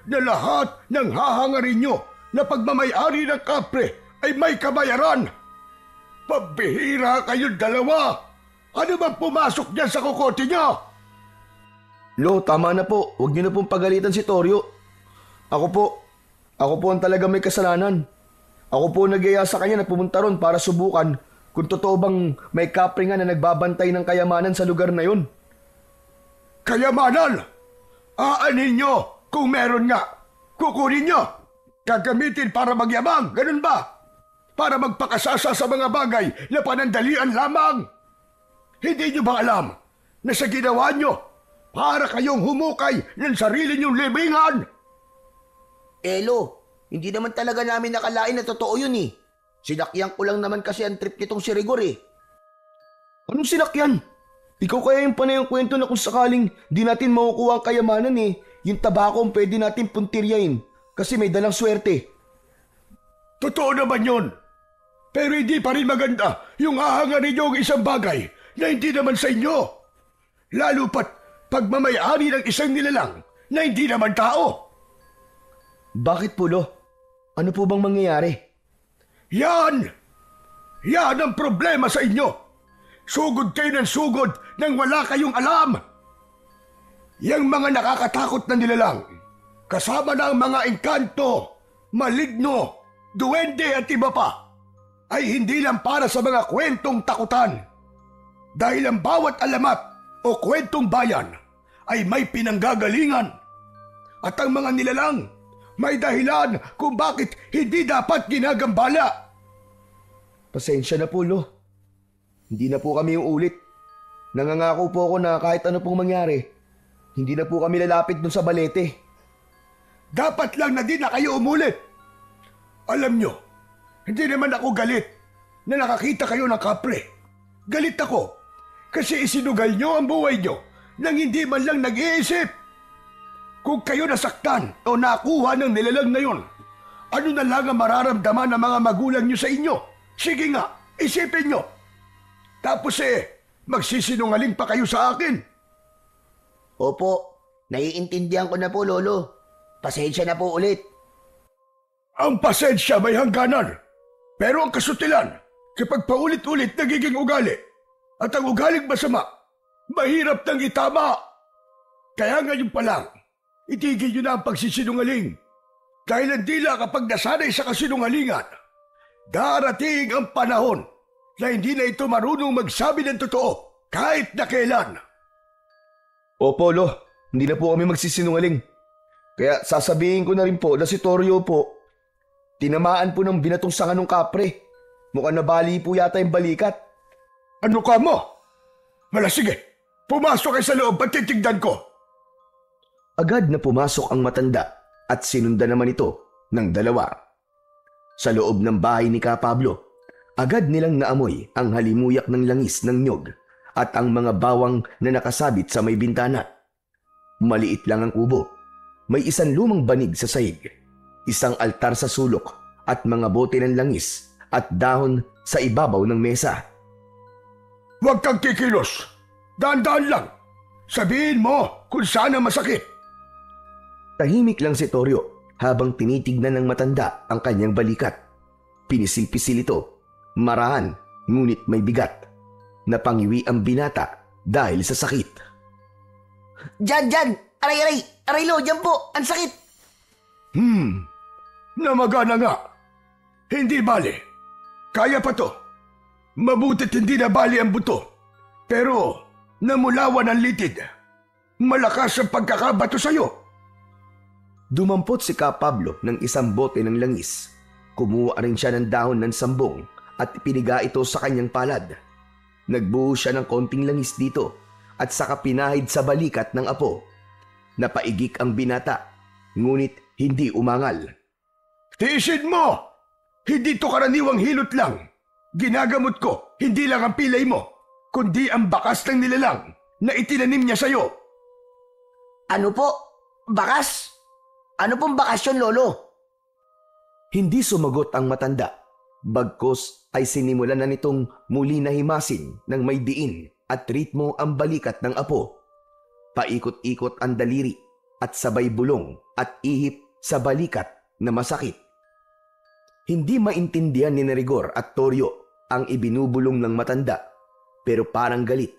na lahat ng hahangarin niyo na pagmamayari ng kapre ay may kabayaran? Pabihira kayong dalawa! Ano bang pumasok niyan sa kukote niya? Lo, tama na po. Huwag niyo na pong pagalitan si Toryo. Ako po ang talaga may kasalanan. Ako po nag-iya sa kanya na pumunta ron para subukan kung totoo bang may kapre nga na nagbabantay ng kayamanan sa lugar na yun. Kayamanan? Aanin niyo kung meron nga. Kukunin niyo. Gagamitin para magyabang, ganun ba? Para magpakasasa sa mga bagay na panandalian lamang. Hindi niyo ba alam na sa ginawa niyo, para kayong humukay ng sarili niyong libingan? Lo, hindi naman talaga namin nakalain na totoo yun eh. Sinakyan ko lang naman kasi ang trip nitong si Rigor eh. Anong sinakyan? Ikaw kaya yung panay ang kwento na kung sakaling di natin makukuha ang kayamanan eh. Yung tabako ang pwede natin puntiryain kasi may dalang swerte. Totoo naman yun. Pero hindi pa rin maganda yung hahangarin niyo ang isang bagay na hindi naman sa inyo. Lalo pat pagmamayari ng isang nilalang na hindi naman tao. Bakit po, Lo? Ano po bang mangyayari? Yan! Yan ang problema sa inyo. Sugod kayo ng sugod nang wala kayong alam. Yang mga nakakatakot na nilalang, kasama na ang mga engkanto, maligno, duwende at iba pa, ay hindi lang para sa mga kwentong takutan. Dahil ang bawat alamat o kwentong bayan ay may pinanggagalingan. At ang mga nilalang may dahilan kung bakit hindi dapat ginagambala. Pasensya na po, Lo. Hindi na po kami yung ulit. Nangangako po ako na kahit ano pong mangyari, hindi na po kami lalapit dun sa balete. Dapat lang na di na kayo umulit. Alam nyo, hindi naman ako galit na nakakita kayo ng kapre. Galit ako kasi isinugal nyo ang buhay nyo nang hindi man lang nag-iisip. Kung kayo nasaktan o nakuha ng nilalang na yon, ano na lang ang mararamdaman ng mga magulang nyo sa inyo? Sige nga, isipin nyo. Tapos magsisinungaling pa kayo sa akin. Opo, naiintindihan ko na po, Lolo. Pasensya na po ulit. Ang pasensya may hangganan. Pero ang kasutilan, kapag paulit-ulit nagiging ugali, at ang ugaling masama, mahirap nang itama. Kaya ngayon pa lang, itigil nyo na ang pagsisinungaling. Dahil ang dila kapag nasanay sa kasinungalingan, darating ang panahon na hindi na ito marunong magsabi ng totoo kahit na kailan. Opo, Lo. Hindi na po kami magsisinungaling. Kaya sasabihin ko na rin po na si Toryo po, tinamaan po ng binatong sanga ng kapre. Mukhang nabali po yata yung balikat. Ano ka mo? Wala, sige. Pumasok kayo sa loob at titignan ko. Agad na pumasok ang matanda at sinundan naman ito ng dalawa. Sa loob ng bahay ni Ka Pablo, agad nilang naamoy ang halimuyak ng langis ng nyog at ang mga bawang na nakasabit sa may bintana. Maliit lang ang kubo. May isang lumang banig sa sahig, isang altar sa sulok at mga bote ng langis at dahon sa ibabaw ng mesa. Huwag kang kikilos. Daan-daan lang. Sabihin mo kung saan ang masakit. Tahimik lang si Toryo habang tinitignan ng matanda ang kanyang balikat. Pinisil-pisil ito, marahan, ngunit may bigat. Napangiwi ang binata dahil sa sakit. Diyan! Aray! Aray lo, dyan po! Ang sakit! Namaga na nga. Hindi bali. Kaya pa to. Mabutit hindi na bali ang buto. Pero namulawan ang litid. Malakas ang pagkakabato sa'yo. Dumampot si Ka Pablo ng isang bote ng langis. Kumuha rin siya ng dahon ng sambong at piniga ito sa kanyang palad. Nagbuo siya ng konting langis dito at saka pinahid sa balikat ng apo. Napaigik ang binata, ngunit hindi umangal. Tiisin mo! Hindi to karaniwang hilot lang. Ginagamot ko, hindi lang ang pilay mo, kundi ang bakas ng nilalang na itinanim niya sa'yo. Ano po? Bakas? Ano pong bakas yun, Lolo? Hindi sumagot ang matanda. Bagkos ay sinimulan na nitong muli na himasin ng may diin at ritmo ang balikat ng apo. Paikot-ikot ang daliri at sabay bulong at ihip sa balikat na masakit. Hindi maintindihan ni Rigor at Toryo ang ibinubulong ng matanda, pero parang galit,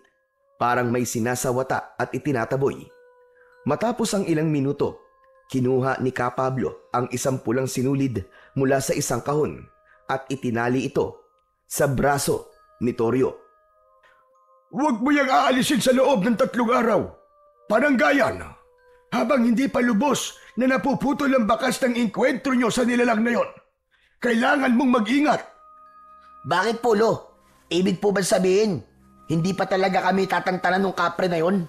parang may sinasawata at itinataboy. Matapos ang ilang minuto, kinuha ni Ka Pablo ang isang pulang sinulid mula sa isang kahon at itinali ito sa braso ni Toryo. Huwag mo yang aalisin sa loob ng 3 araw. Pananggayan, habang hindi pa lubos na napuputol ang bakas ng inkwentro nyo sa nilalang na yon. Kailangan mong mag-ingat. Bakit po, Lo? Ibig po ba sabihin, hindi pa talaga kami tatantanan ng kapre na yon?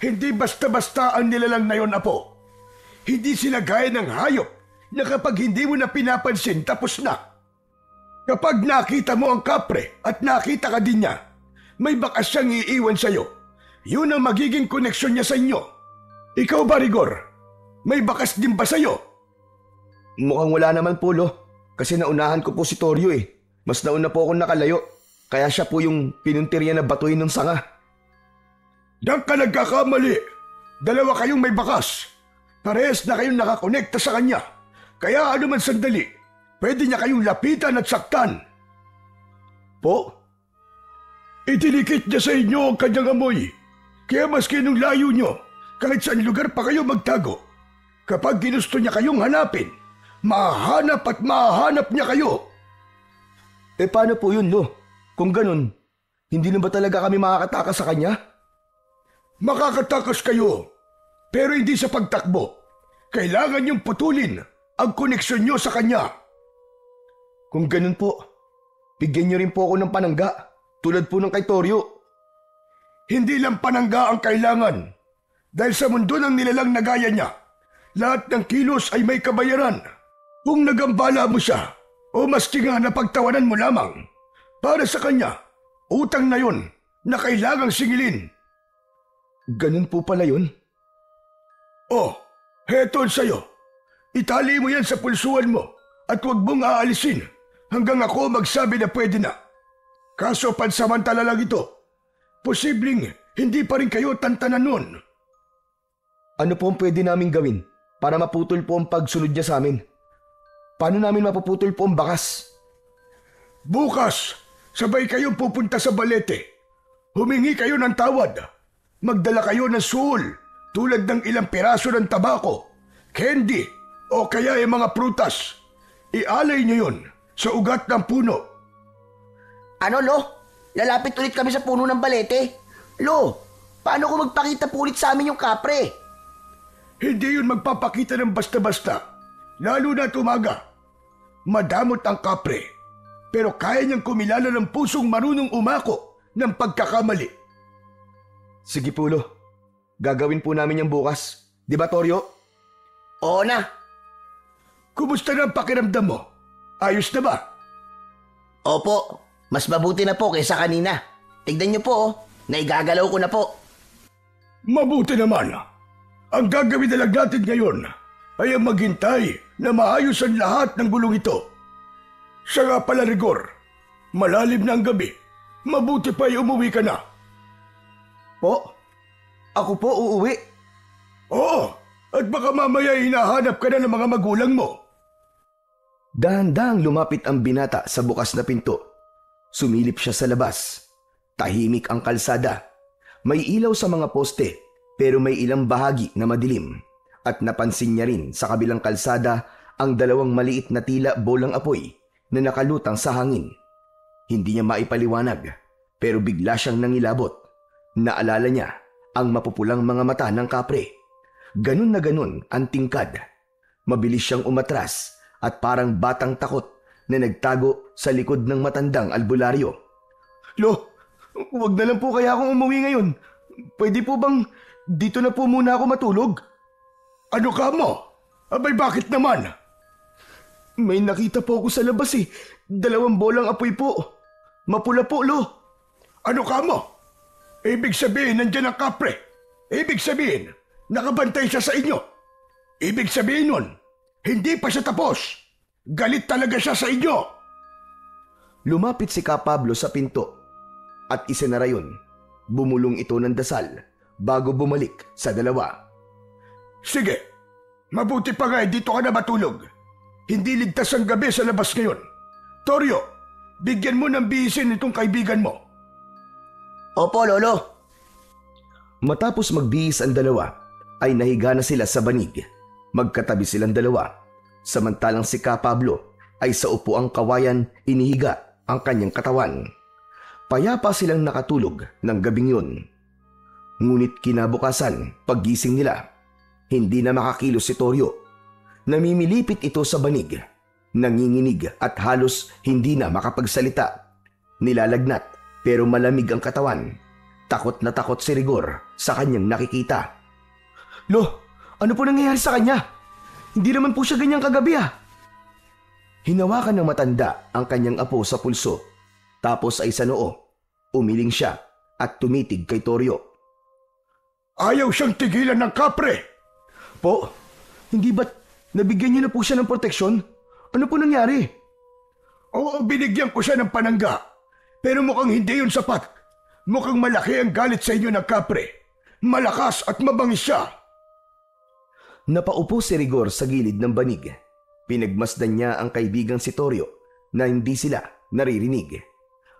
Hindi basta-basta ang nilalang na yon, Apo. Hindi sila gaya ng hayop na kapag hindi mo na pinapansin, tapos na. Kapag nakita mo ang kapre at nakita ka din niya, may bakas siyang iiwan sa'yo. Yun ang magiging koneksyon niya sa inyo. Ikaw ba, Rigor? May bakas din ba sa'yo? Mukhang wala naman po, Lo. Kasi naunahan ko po si Toryo eh. Mas nauna po akong nakalayo. Kaya siya po yung pinuntirya na batuin ng sanga. Diyan ka nagkakamali. 2 kayong may bakas. Parehas na kayong nakakonekta sa kanya. Kaya ano man sandali, pwede niya kayong lapitan at saktan. Po? Itinikit niya sa inyo ang kanyang amoy. Kaya maski nung layo nyo, kahit saan lugar pa kayo magtago, kapag ginusto niya kayong hanapin, mahanap at mahanap niya kayo. Eh paano po yun, Lo? Kung ganun, hindi na ba talaga kami makakatakas sa kanya? Makakatakas kayo, pero hindi sa pagtakbo. Kailangan niyong putulin ang koneksyon niyo sa kanya. Kung ganun po, bigyan niyo rin po ako ng panangga, tulad po ng kay Toryo. Hindi lang panangga ang kailangan. Dahil sa mundo ng nilalang na gaya niya, lahat ng kilos ay may kabayaran. Kung nagambala mo siya, o maski nga napagtawanan mo lamang, para sa kanya, utang na yon na kailangang singilin. Ganun po pala yun? Oh, heto sa'yo. Itali mo yan sa pulsuan mo at huwag mong aalisin hanggang ako magsabi na pwede na. Kaso pansamantala lang ito. Posibleng hindi pa rin kayo tantanan nun. Ano po ang pwede namin gawin para maputol po ang pagsunod niya sa amin? Paano namin mapuputol po ang bakas? Bukas, sabay kayong pupunta sa balete. Humingi kayo ng tawad. Magdala kayo ng suol tulad ng ilang piraso ng tabako, candy, o kaya ay mga prutas. Ialay niyo yun sa ugat ng puno. Ano, Lo? Lalapit ulit kami sa puno ng balete? Lo, paano kung magpakita po ulit sa amin yung kapre? Hindi yun magpapakita ng basta-basta, lalo na umaga. Madamot ang kapre, pero kaya niyang kumilala ng pusong marunong umako ng pagkakamali. Sige po, Lo. Gagawin po namin yung bukas. Di ba, Toryo? Oo na. Kumusta na ang pakiramdam mo? Ayos na ba? Opo, mas mabuti na po kaysa kanina. Tignan niyo po, naigagalaw ko na po. Mabuti naman. Ang gagawin na lang natin ngayon ay ang maghintay na maayos ang lahat ng gulong ito. Siya nga pala, Rigor. Malalim na ang gabi. Mabuti pa ay umuwi ka na. Po? Ako po uuwi? Oo, at baka mamaya hinahanap ka na ng mga magulang mo. Dahan-dahang lumapit ang binata sa bukas na pinto. Sumilip siya sa labas. Tahimik ang kalsada. May ilaw sa mga poste, pero may ilang bahagi na madilim at napansin niya rin sa kabilang kalsada ang dalawang maliit na tila bolang apoy na nakalutang sa hangin. Hindi niya maipaliwanag pero bigla siyang nangilabot. Naalala niya ang mapupulang mga mata ng kapre. Ganun na ganun ang tingkad. Mabilis siyang umatras at parang batang takot na nagtago sa likod ng matandang albularyo. Lo, wag na lang po kaya akong umuwi ngayon. Pwede po bang dito na po muna ako matulog? Ano ka mo? Abay bakit naman? May nakita po ako sa labas eh. 2 bolang apoy po. Mapula po, Lo. Ano ka mo? Ibig sabihin nandyan ang kapre. Ibig sabihin, nakabantay siya sa inyo. Ibig sabihin nun, hindi pa siya tapos. Galit talaga siya sa inyo. Lumapit si Ka Pablo sa pinto at isinara yun. Bumulong ito ng dasal bago bumalik sa dalawa. Sige, mabuti pa nga dito ka na matulog. Hindi ligtas ang gabi sa labas ngayon. Toryo, bigyan mo ng bihisin itong kaibigan mo. Opo, Lolo. Matapos magbihis ang dalawa, ay nahiga na sila sa banig. Magkatabi silang dalawa. Samantalang si Ka Pablo ay sa upuang kawayan inihiga ang kanyang katawan. Payapa silang nakatulog ng gabing yun. Ngunit kinabukasan, paggising nila, hindi na makakilos si Toryo. Namimilipit ito sa banig, nanginginig at halos hindi na makapagsalita. Nilalagnat pero malamig ang katawan. Takot na takot si Rigor sa kanyang nakikita. Lo, ano po nangyayari sa kanya? Hindi naman po siya ganyang kagabi ah. Hinawakan ng matanda ang kanyang apo sa pulso. Tapos ay sa noo, umiling siya at tumitig kay Toryo. Ayaw siyang tigilan ng kapre. Po, hindi ba't nabigyan niyo na po siya ng proteksyon? Ano po nangyari? Oo, binigyan ko siya ng panangga. Pero mukhang hindi yun sapat. Mukhang malaki ang galit sa inyo ng kapre. Malakas at mabangis siya. Napaupo si Rigor sa gilid ng banig. Pinagmasdan niya ang kaibigang si Toryo na hindi sila naririnig.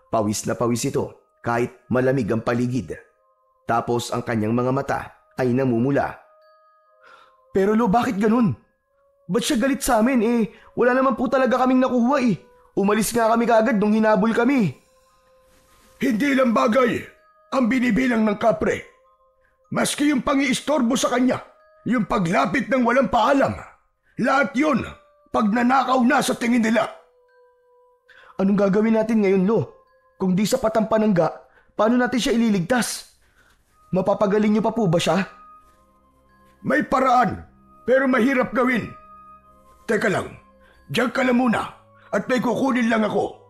Pawis na pawis ito kahit malamig ang paligid. Tapos ang kanyang mga mata ay namumula. Pero Lo, bakit ganun? Ba't siya galit sa amin eh? Wala naman po talaga kaming nakuha eh. Umalis nga kami kaagad nung hinabol kami. Hindi lang bagay ang binibilang ng kapre. Maski yung pangiistorbo sa kanya, yung paglapit ng walang paalam, lahat yun pagnanakaw na sa tingin nila. Anong gagawin natin ngayon, Lo? Kung di sapat ang panangga, paano natin siya ililigtas? Mapapagaling niyo pa po ba siya? May paraan, pero mahirap gawin. Teka lang, diyan ka lang muna at may kukunin lang ako.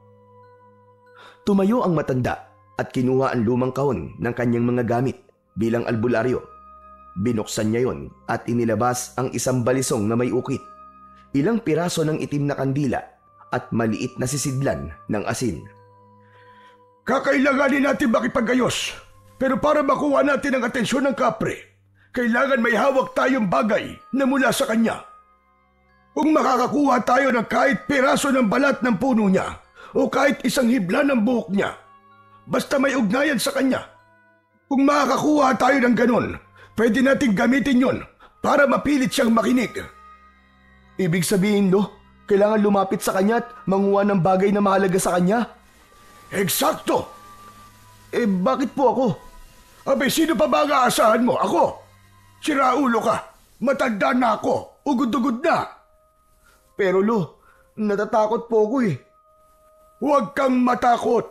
Tumayo ang matanda at kinuha ang lumang kahon ng kanyang mga gamit bilang albularyo. Binuksan niya yon at inilabas ang isang balisong na may ukit, ilang piraso ng itim na kandila at maliit na sisidlan ng asin. Kakailanganin natin makipagayos, pero para makuha natin ang atensyon ng kapre, kailangan may hawak tayong bagay na mula sa kanya. Kung makakakuha tayo ng kahit piraso ng balat ng puno niya o kahit isang hibla ng buhok niya, basta may ugnayan sa kanya. Kung makakakuha tayo ng ganon, pwede nating gamitin yon para mapilit siyang makinig. Ibig sabihin, Lo, kailangan lumapit sa kanya at manguha ng bagay na mahalaga sa kanya? Eksakto! Bakit po ako? Abay, sino pa ba ang aasahan mo? Ako? Siraulo ka. Matanda na ako. Ugod-ugod na. Pero Lo, natatakot po ako eh. Huwag kang matakot.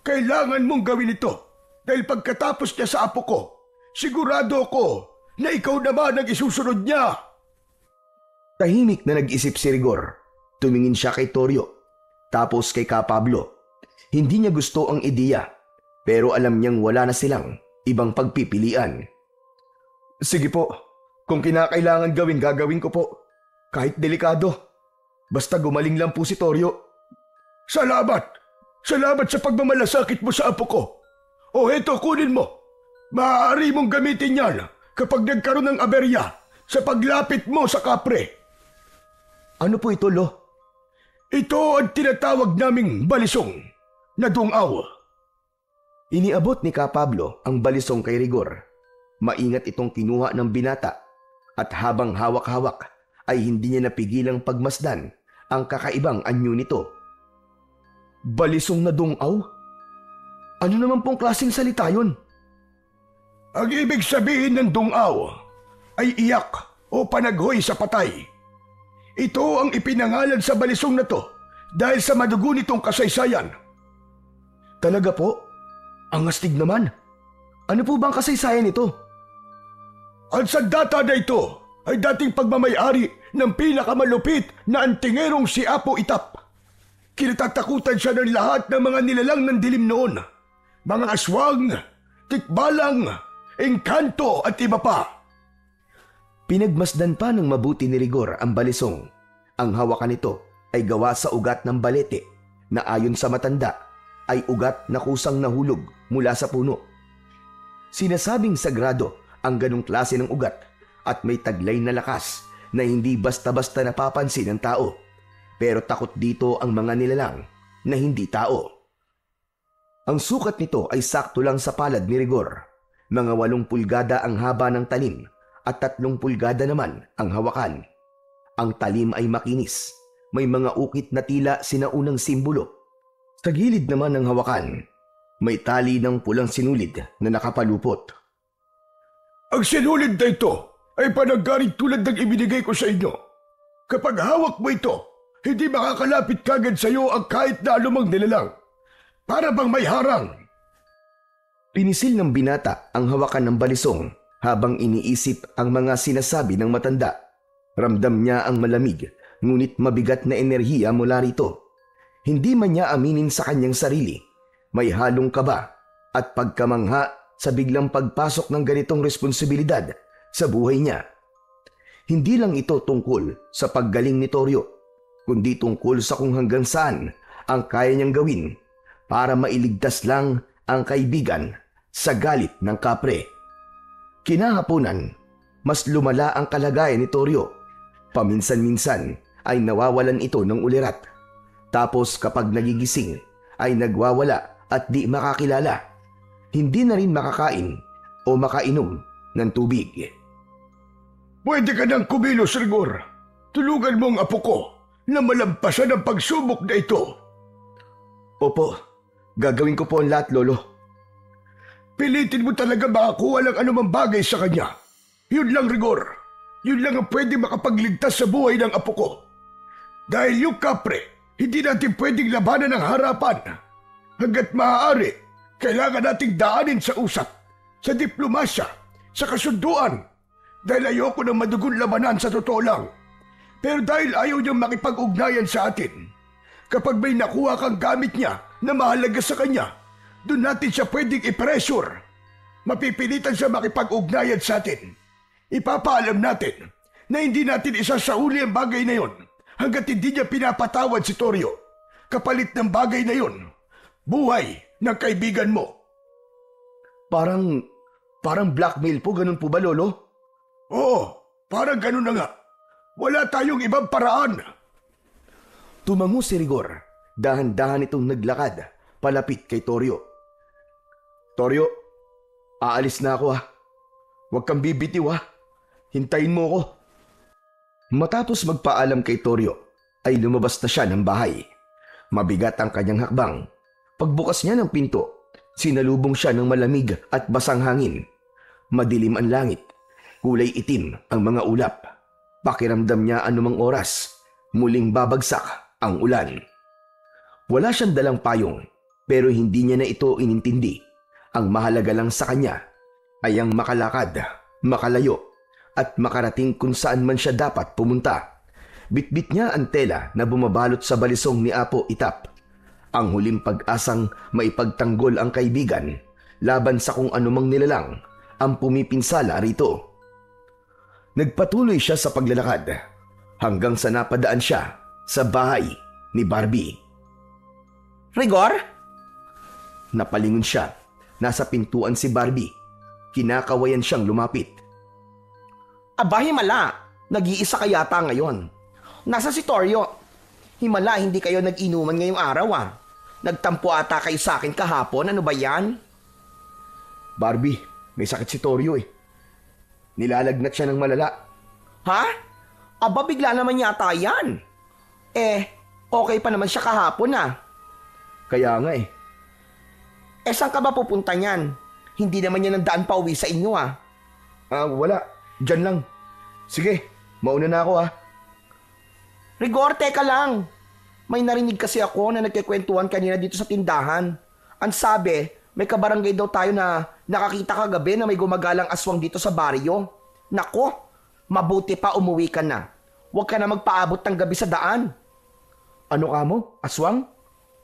Kailangan mong gawin ito. Dahil pagkatapos niya sa apo ko, sigurado ko na ikaw naman ang isusunod niya. Tahimik na nag-isip si Rigor. Tumingin siya kay Toryo, tapos kay Ka Pablo. Hindi niya gusto ang ideya, pero alam niyang wala na silang ibang pagpipilian. Sige po, kung kinakailangan gawin, gagawin ko po. Kahit delikado. Basta gumaling lang po si Toryo. Salamat! Salamat sa pagmamalasakit mo sa apo ko. O heto, kunin mo. Maaari mong gamitin yan kapag nagkaroon ng aberya sa paglapit mo sa kapre. Ano po ito, Lo? Ito ang tinatawag naming balisong na dungaw. Iniabot ni Ka Pablo ang balisong kay Rigor. Maingat itong kinuha ng binata at habang hawak-hawak ay hindi niya napigilang pagmasdan ang kakaibang anyo nito. Balisong na dungaw? Ano naman pong klaseng salita yun? Ang ibig sabihin ng dungaw ay iyak o panaghoy sa patay. Ito ang ipinangalan sa balisong na to dahil sa madugo nitong kasaysayan. Talaga po? Ang astig naman. Ano po bang kasaysayan nito? Ang sandata na ito ay dating pagmamayari ng pinakamalupit na antingerong si Apo Itap. Kinatatakutan siya ng lahat ng mga nilalang ng dilim noon. Mga aswang, tikbalang, engkanto at iba pa. Pinagmasdan pa ng mabuti ni Rigor ang balisong. Ang hawakan nito ay gawa sa ugat ng balete na ayon sa matanda ay ugat na kusang nahulog mula sa puno. Sinasabing sagrado ang ganong klase ng ugat at may taglay na lakas na hindi basta-basta napapansin ng tao. Pero takot dito ang mga nilalang na hindi tao. Ang sukat nito ay sakto lang sa palad ni Rigor. Mga 8 pulgada ang haba ng talim at 3 pulgada naman ang hawakan. Ang talim ay makinis. May mga ukit na tila sinaunang simbolo. Sa gilid naman ng hawakan, may tali ng pulang sinulid na nakapalupot. Ang sinulid na ito ay panaggaring tulad ng ibinigay ko sa inyo. Kapag hawak mo ito, hindi makakalapit kagad sa iyo ang kahit na anumang nilalang. Para bang may harang. Pinisil ng binata ang hawakan ng balisong habang iniisip ang mga sinasabi ng matanda. Ramdam niya ang malamig ngunit mabigat na enerhiya mula rito. Hindi man niya aminin sa kanyang sarili. May halong kaba at pagkamangha sa biglang pagpasok ng ganitong responsibilidad sa buhay niya. Hindi lang ito tungkol sa paggaling ni Toryo, kundi tungkol sa kung hanggang saan ang kaya niyang gawin para mailigtas lang ang kaibigan sa galit ng kapre. Kinahaponan, mas lumala ang kalagayan ni Toryo. Paminsan-minsan ay nawawalan ito ng ulirat. Tapos kapag nagigising ay nagwawala at di makakilala. Hindi na rin makakain o makainom ng tubig. Pwede ka nang kumilos, Rigor. Tulungan mo ang apo ko na malampasan ang pagsubok na ito. Opo, gagawin ko po ang lahat, Lolo. Pilitin mo talaga makakuha ng anumang bagay sa kanya. Yun lang, Rigor. Yun lang ang pwede makapagligtas sa buhay ng apo ko. Dahil yung kapre, hindi natin pwedeng labanan ng harapan. Hanggat maaari, kailangan nating daanin sa usap, sa diplomasya, sa kasunduan. Dahil ayoko ng madugon labanan sa totoo lang. Pero dahil ayaw niyang makipag-ugnayan sa atin, kapag may nakuha kang gamit niya na mahalaga sa kanya, doon natin siya pwedeng i-pressure. Mapipilitan siya makipag-ugnayan sa atin. Ipapaalam natin na hindi natin isasauli ang bagay na yon hanggat hindi niya pinapatawad si Toryo. Kapalit ng bagay na yon, buhay ng kaibigan mo. Parang blackmail po, ganun po ba, Lolo? Oo, parang ganun na nga. Wala tayong ibang paraan. Tumango si Rigor. Dahan-dahan itong naglakad palapit kay Toryo. Toryo, aalis na ako ha. Huwag kang bibitiw ha. Hintayin mo ako. Matapos magpaalam kay Toryo, ay lumabas na siya ng bahay. Mabigat ang kanyang hakbang. Pagbukas niya ng pinto, sinalubong siya ng malamig at basang hangin. Madilim ang langit. Kulay itim ang mga ulap. Pakiramdam niya anumang oras, muling babagsak ang ulan. Wala siyang dalang payong, pero hindi niya na ito inintindi. Ang mahalaga lang sa kanya ay ang makalakad, makalayo, at makarating kung saan man siya dapat pumunta. Bitbit niya ang tela na bumabalot sa balisong ni Apo Itap. Ang huling pag-asang maipagtanggol ang kaibigan laban sa kung anumang nilalang ang pumipinsala rito. Nagpatuloy siya sa paglalakad hanggang sa napadaan siya sa bahay ni Barbie. Rigor? Napalingon siya. Nasa pintuan si Barbie. Kinakawayan siyang lumapit. Aba, himala. Nag-iisa ka yata ngayon. Nasa si Toryo. Himala, hindi kayo nag-inuman ngayong araw ah. Nagtampo ata kayo sa akin kahapon. Ano ba yan? Barbie, may sakit si Toryo eh. Nilalagnat siya ng malala. Ha? Aba, bigla naman yata yan. Okay pa naman siya kahapon Kaya nga eh. Saan ka ba pupunta niyan? Hindi naman yan ang daan pa uwi sa inyo Wala. Diyan lang. Sige, mauna na ako Rigor, teka lang. May narinig kasi ako na nagkikwentuhan kanina dito sa tindahan. Ang sabi, may kabarangay daw tayo na nakakita kagabi na may gumagalang aswang dito sa baryo. Nako, mabuti pa umuwi ka na. Huwag ka na magpaabot ng gabi sa daan. Ano ka mo? Aswang?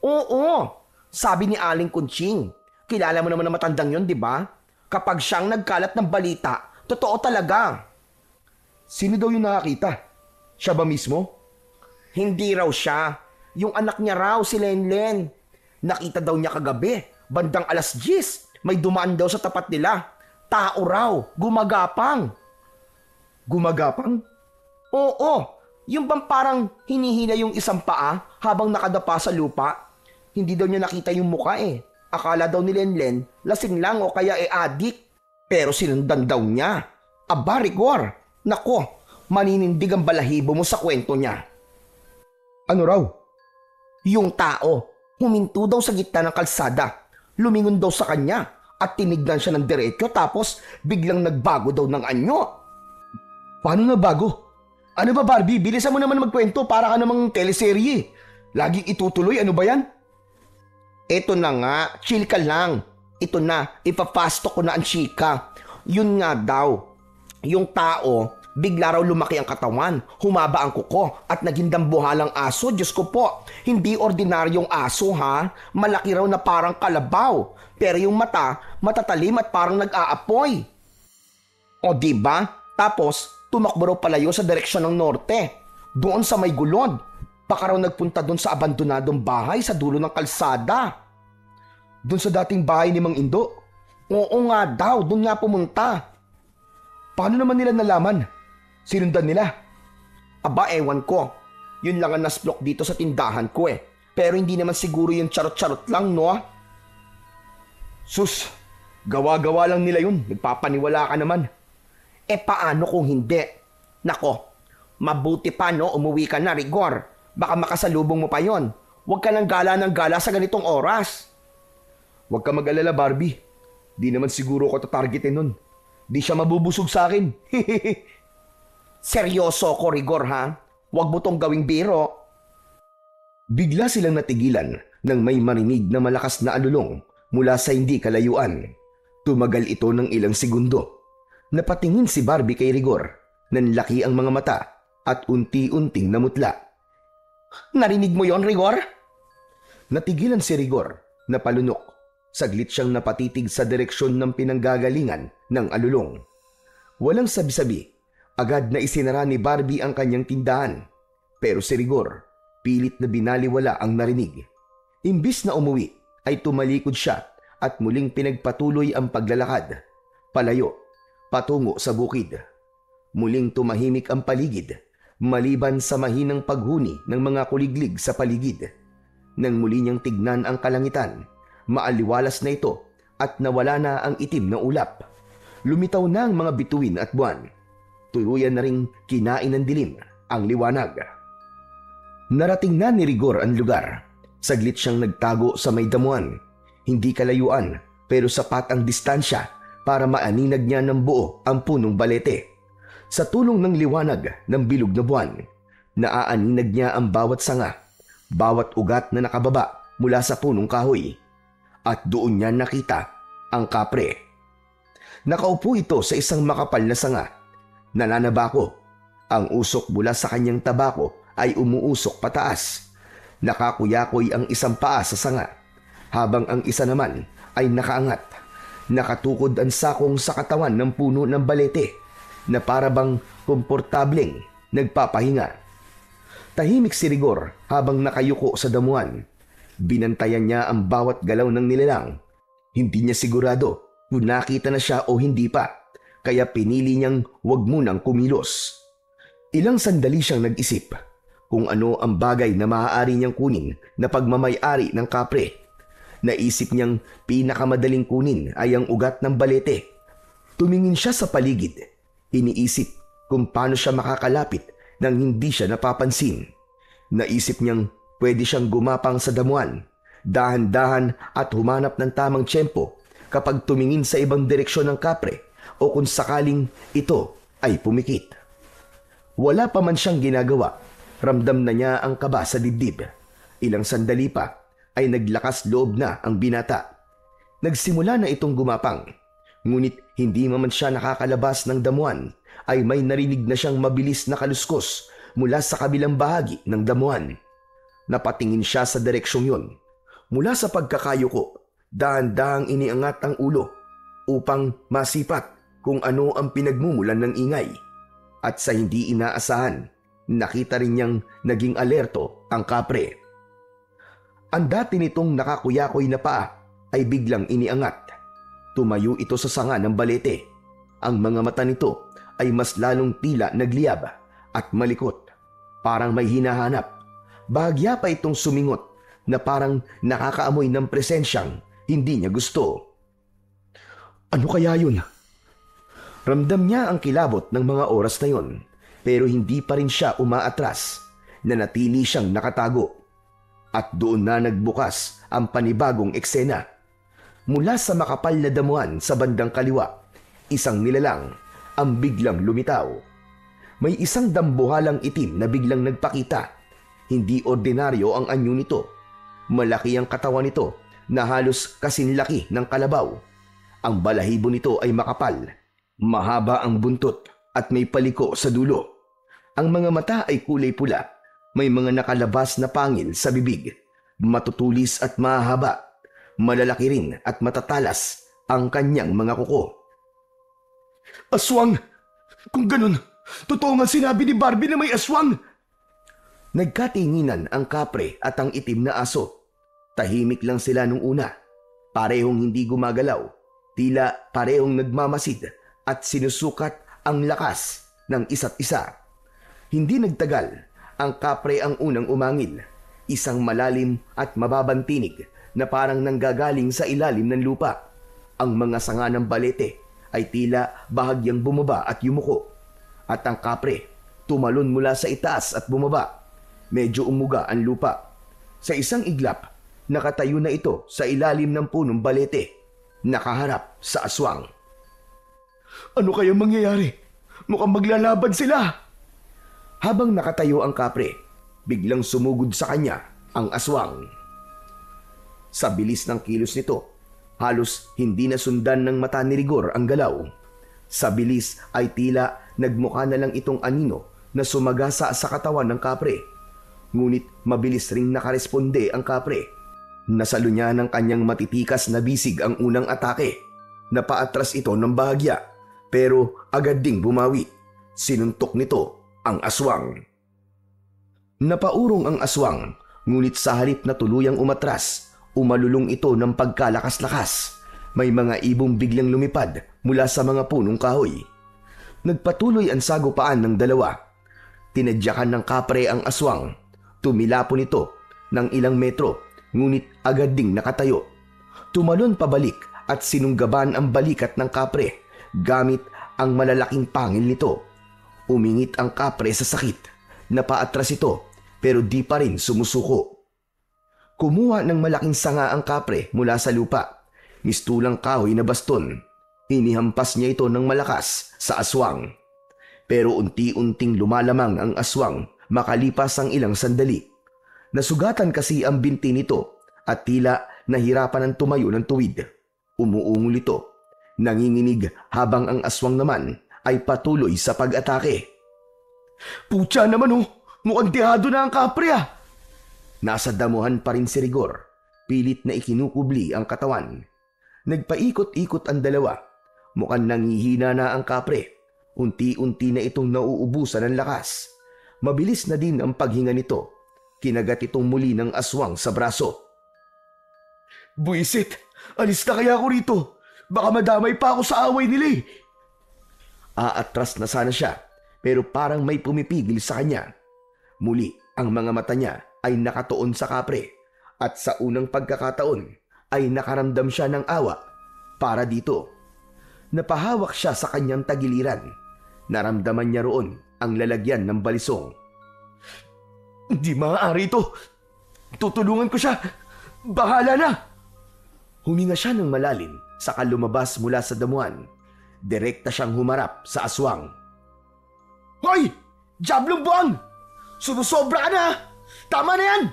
Oo, sabi ni Aling Kunching. Kilala mo naman na matandang yon, di ba? Kapag siyang nagkalat ng balita, totoo talaga. Sino daw yung nakakita? Siya ba mismo? Hindi raw siya. Yung anak niya raw, si Lenlen. Nakita daw niya kagabi, bandang 10:00, may dumaan daw sa tapat nila. Tao raw, gumagapang. Gumagapang? Oo, yung bang parang hinihila yung isang paa habang nakadapa sa lupa. Hindi daw niya nakita yung muka Akala daw ni Lenlen, lasing lang o kaya adik. Pero sinundan daw niya. Aba, Rigor, nako, maninindig ang balahibo mo sa kwento niya. Ano raw? Yung tao, huminto daw sa gitna ng kalsada. Lumingon daw sa kanya at tinignan siya ng diretso tapos biglang nagbago daw ng anyo. Paano na bago? Ano ba, Barbie? Bilisan mo naman magkwento para ka namang teleserye. Laging itutuloy, ano ba yan? Eto na nga, chill ka lang. Ito na, ipapasto ko na ang chika. Yun nga daw, yung tao, bigla raw lumaki ang katawan, humaba ang kuko, at naging dambuhalang aso. Diyos ko po, hindi ordinaryong aso malaki raw na parang kalabaw. Pero yung mata, matatalim at parang nag-aapoy. O diba? Tapos, tumakbo raw palayo sa direksyon ng norte. Doon sa may gulod. Baka raw nagpunta doon sa abandonadong bahay sa dulo ng kalsada. Doon sa dating bahay ni Mang Indo? Oo nga daw, doon nga pumunta. Paano naman nila nalaman? Sinundan nila? Aba, ewan ko. Yun lang ang nasplok dito sa tindahan ko Pero hindi naman siguro yung charot-charot lang, no? Sus, gawa-gawa lang nila yun. Nagpapaniwala ka naman. Paano kung hindi? Nako, mabuti pa umuwi ka na, Rigor. Baka makasalubong mo pa yon. Huwag ka ng gala sa ganitong oras. Huwag ka mag-alala, Barbie. Di naman siguro ko tatargetin nun. Di siya mabubusog sa akin. Seryoso ko, Rigor, Huwag mo tong gawing biro. Bigla silang natigilan nang may marinig na malakas na alulong mula sa hindi kalayuan. Tumagal ito ng ilang segundo. Napatingin si Barbie kay Rigor. Nanlaki ang mga mata at unti-unting namutla. Narinig mo yon, Rigor? Natigilan si Rigor, napalunok. Saglit siyang napatitig sa direksyon ng pinanggagalingan ng alulong. Walang sabi-sabi, agad na isinara ni Barbie ang kanyang tindahan. Pero si Rigor, pilit na binaliwala ang narinig. Imbis na umuwi, ay tumalikod siya at muling pinagpatuloy ang paglalakad. Palayo, patungo sa bukid. Muling tumahimik ang paligid, maliban sa mahinang paghuni ng mga kuliglig sa paligid. Nang muli niyang tignan ang kalangitan, maaliwalas na ito at nawala na ang itim na ulap. Lumitaw na ang mga bituin at buwan. Tuluyan na ring kinain ng dilim ang liwanag. Narating na ni Rigor ang lugar. Saglit siyang nagtago sa may damuhan. Hindi kalayuan pero sapat ang distansya para maaninag niya ng buo ang punong balete. Sa tulong ng liwanag ng bilog na buwan, naaaninag niya ang bawat sanga, bawat ugat na nakababa mula sa punong kahoy. At doon niya nakita ang kapre. Nakaupo ito sa isang makapal na sanga. Nananabako. Ang usok mula sa kanyang tabako ay umuusok pataas. Nakakuyakoy ang isang paa sa sanga, habang ang isa naman ay nakaangat. Nakatukod ang sakong sa katawan ng puno ng balete na parabang komportableng nagpapahinga. Tahimik si Rigor habang nakayuko sa damuhan. Binantayan niya ang bawat galaw ng nilalang. Hindi niya sigurado kung nakita na siya o hindi pa, kaya pinili niyang huwag munang kumilos. Ilang sandali siyang nag-isip kung ano ang bagay na maaari niyang kunin na pagmamay-ari ng kapre. Naisip niyang pinakamadaling kunin ay ang ugat ng balete. Tumingin siya sa paligid. Iniisip kung paano siya makakalapit nang hindi siya napapansin. Naisip niyang pwede siyang gumapang sa damuhan, dahan-dahan at humanap ng tamang tiyempo kapag tumingin sa ibang direksyon ng kapre o kung sakaling ito ay pumikit. Wala pa man siyang ginagawa, ramdam na niya ang kaba sa dibdib. Ilang sandali pa ay naglakas loob na ang binata. Nagsimula na itong gumapang, ngunit hindi man siya nakakalabas ng damuhan ay may narinig na siyang mabilis na kaluskos mula sa kabilang bahagi ng damuhan. Napatingin siya sa direksyong yun. Mula sa pagkakayuko, dahan-dahang iniangat ang ulo upang masipat kung ano ang pinagmumulan ng ingay. At sa hindi inaasahan, nakita rin niyang naging alerto ang kapre. Ang dati nitong nakakuyakoy na paa ay biglang iniangat. Tumayo ito sa sanga ng balete. Ang mga mata nito ay mas lalong tila nagliyab at malikot. Parang may hinahanap. Bahagya pa itong sumingot na parang nakakaamoy ng presensyang hindi niya gusto. Ano kaya yun? Ramdam niya ang kilabot ng mga oras na yun, pero hindi pa rin siya umaatras. Nanatili siyang nakatago. At doon na nagbukas ang panibagong eksena. Mula sa makapal na damuhan sa bandang kaliwa, isang nilalang ang biglang lumitaw. May isang dambuhalang itim na biglang nagpakita. Hindi ordinaryo ang anyo nito. Malaki ang katawan nito na halos kasinlaki ng kalabaw. Ang balahibo nito ay makapal. Mahaba ang buntot at may paliko sa dulo. Ang mga mata ay kulay pula. May mga nakalabas na pangil sa bibig. Matutulis at mahaba. Malalaki rin at matatalas ang kanyang mga kuko. Aswang! Kung ganun, totoo nga sinabi ni Barbie na may aswang! Nagkatinginan ang kapre at ang itim na aso. Tahimik lang sila nung una. Parehong hindi gumagalaw. Tila parehong nagmamasid at sinusukat ang lakas ng isa't isa. Hindi nagtagal. Ang kapre ang unang umangil, isang malalim at mababang tinig na parang nanggagaling sa ilalim ng lupa. Ang mga sanga ng balete ay tila bahagyang bumaba at yumuko. At ang kapre tumalon mula sa itaas at bumaba. Medyo umuga ang lupa. Sa isang iglap, nakatayo na ito sa ilalim ng punong balete, nakaharap sa aswang. Ano kayang mangyayari? Mukhang maglalaban sila! Habang nakatayo ang kapre, biglang sumugod sa kanya ang aswang. Sa bilis ng kilos nito, halos hindi nasundan ng mata ni Rigor ang galaw. Sa bilis ay tila nagmukha na lang itong anino na sumagasa sa katawan ng kapre. Ngunit mabilis ring nakaresponde ang kapre. Nasalo niya ng kanyang matitikas na bisig ang unang atake. Napaatras ito ng bahagya, pero agad ding bumawi. Sinuntok nito ang aswang. Napaurong ang aswang, ngunit sa halip na tuluyang umatras, umalulong ito ng pagkalakas-lakas. May mga ibong biglang lumipad mula sa mga punong kahoy. Nagpatuloy ang sagupaan ng dalawa. Tinadyakan ng kapre ang aswang. Tumilapon ito ng ilang metro, ngunit agad ding nakatayo. Tumalon pabalik at sinunggaban ang balikat ng kapre gamit ang malalaking pangil nito. Umingit ang kapre sa sakit. Napaatras ito pero di pa rin sumusuko. Kumuha ng malaking sanga ang kapre mula sa lupa. Mistulang kahoy na baston. Inihampas niya ito ng malakas sa aswang. Pero unti-unting lumalamang ang aswang makalipas ang ilang sandali. Nasugatan kasi ang binti nito at tila nahirapan ang tumayo ng tuwid. Umuungol ito. Nanginginig habang ang aswang naman ay patuloy sa pag-atake. Putya naman oh! Mukhang dehado na ang kapre ah! Nasa damuhan pa rin si Rigor. Pilit na ikinukubli ang katawan. Nagpaikot-ikot ang dalawa. Mukhang nangihina na ang kapre. Unti-unti na itong nauubusan ng lakas. Mabilis na din ang paghinga nito. Kinagat itong muli ng aswang sa braso. Buisit! Alis na kaya ako rito! Baka madamay pa ako sa away nila eh! Aatras na sana siya, pero parang may pumipigil sa kanya. Muli, ang mga mata niya ay nakatuon sa kapre at sa unang pagkakataon ay nakaramdam siya ng awa para dito. Napahawak siya sa kanyang tagiliran. Naramdaman niya roon ang lalagyan ng balisong. Hindi maaari ito. Tutulungan ko siya. Bahala na. Huminga siya ng malalim saka lumabas mula sa damuhan. Direkta siyang humarap sa aswang. Hoy! Diablong buang! Sumusobra ka na! Tama na yan!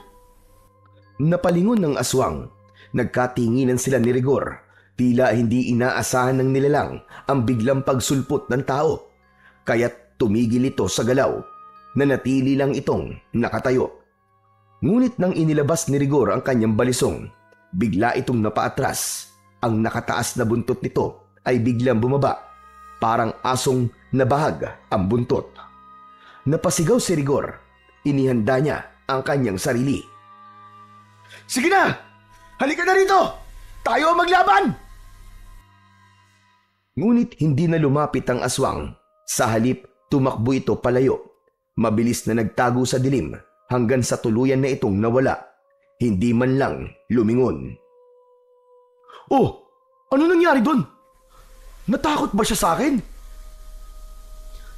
Napalingon ng aswang. Nagkatinginan sila ni Rigor. Tila hindi inaasahan ng nilalang ang biglang pagsulpot ng tao. Kaya't tumigil ito sa galaw. Nanatili lang itong nakatayo. Ngunit nang inilabas ni Rigor ang kanyang balisong, bigla itong napaatras. Ang nakataas na buntot nito ay biglang bumaba. Parang asong nabahag ang buntot. Napasigaw si Rigor. Inihanda niya ang kanyang sarili. Sige na! Halika na rito! Tayo ang maglaban! Ngunit hindi na lumapit ang aswang. Sa halip, tumakbo ito palayo. Mabilis na nagtago sa dilim hanggang sa tuluyan na itong nawala. Hindi man lang lumingon. Oh! Ano nangyari doon? Natakot ba siya sa akin?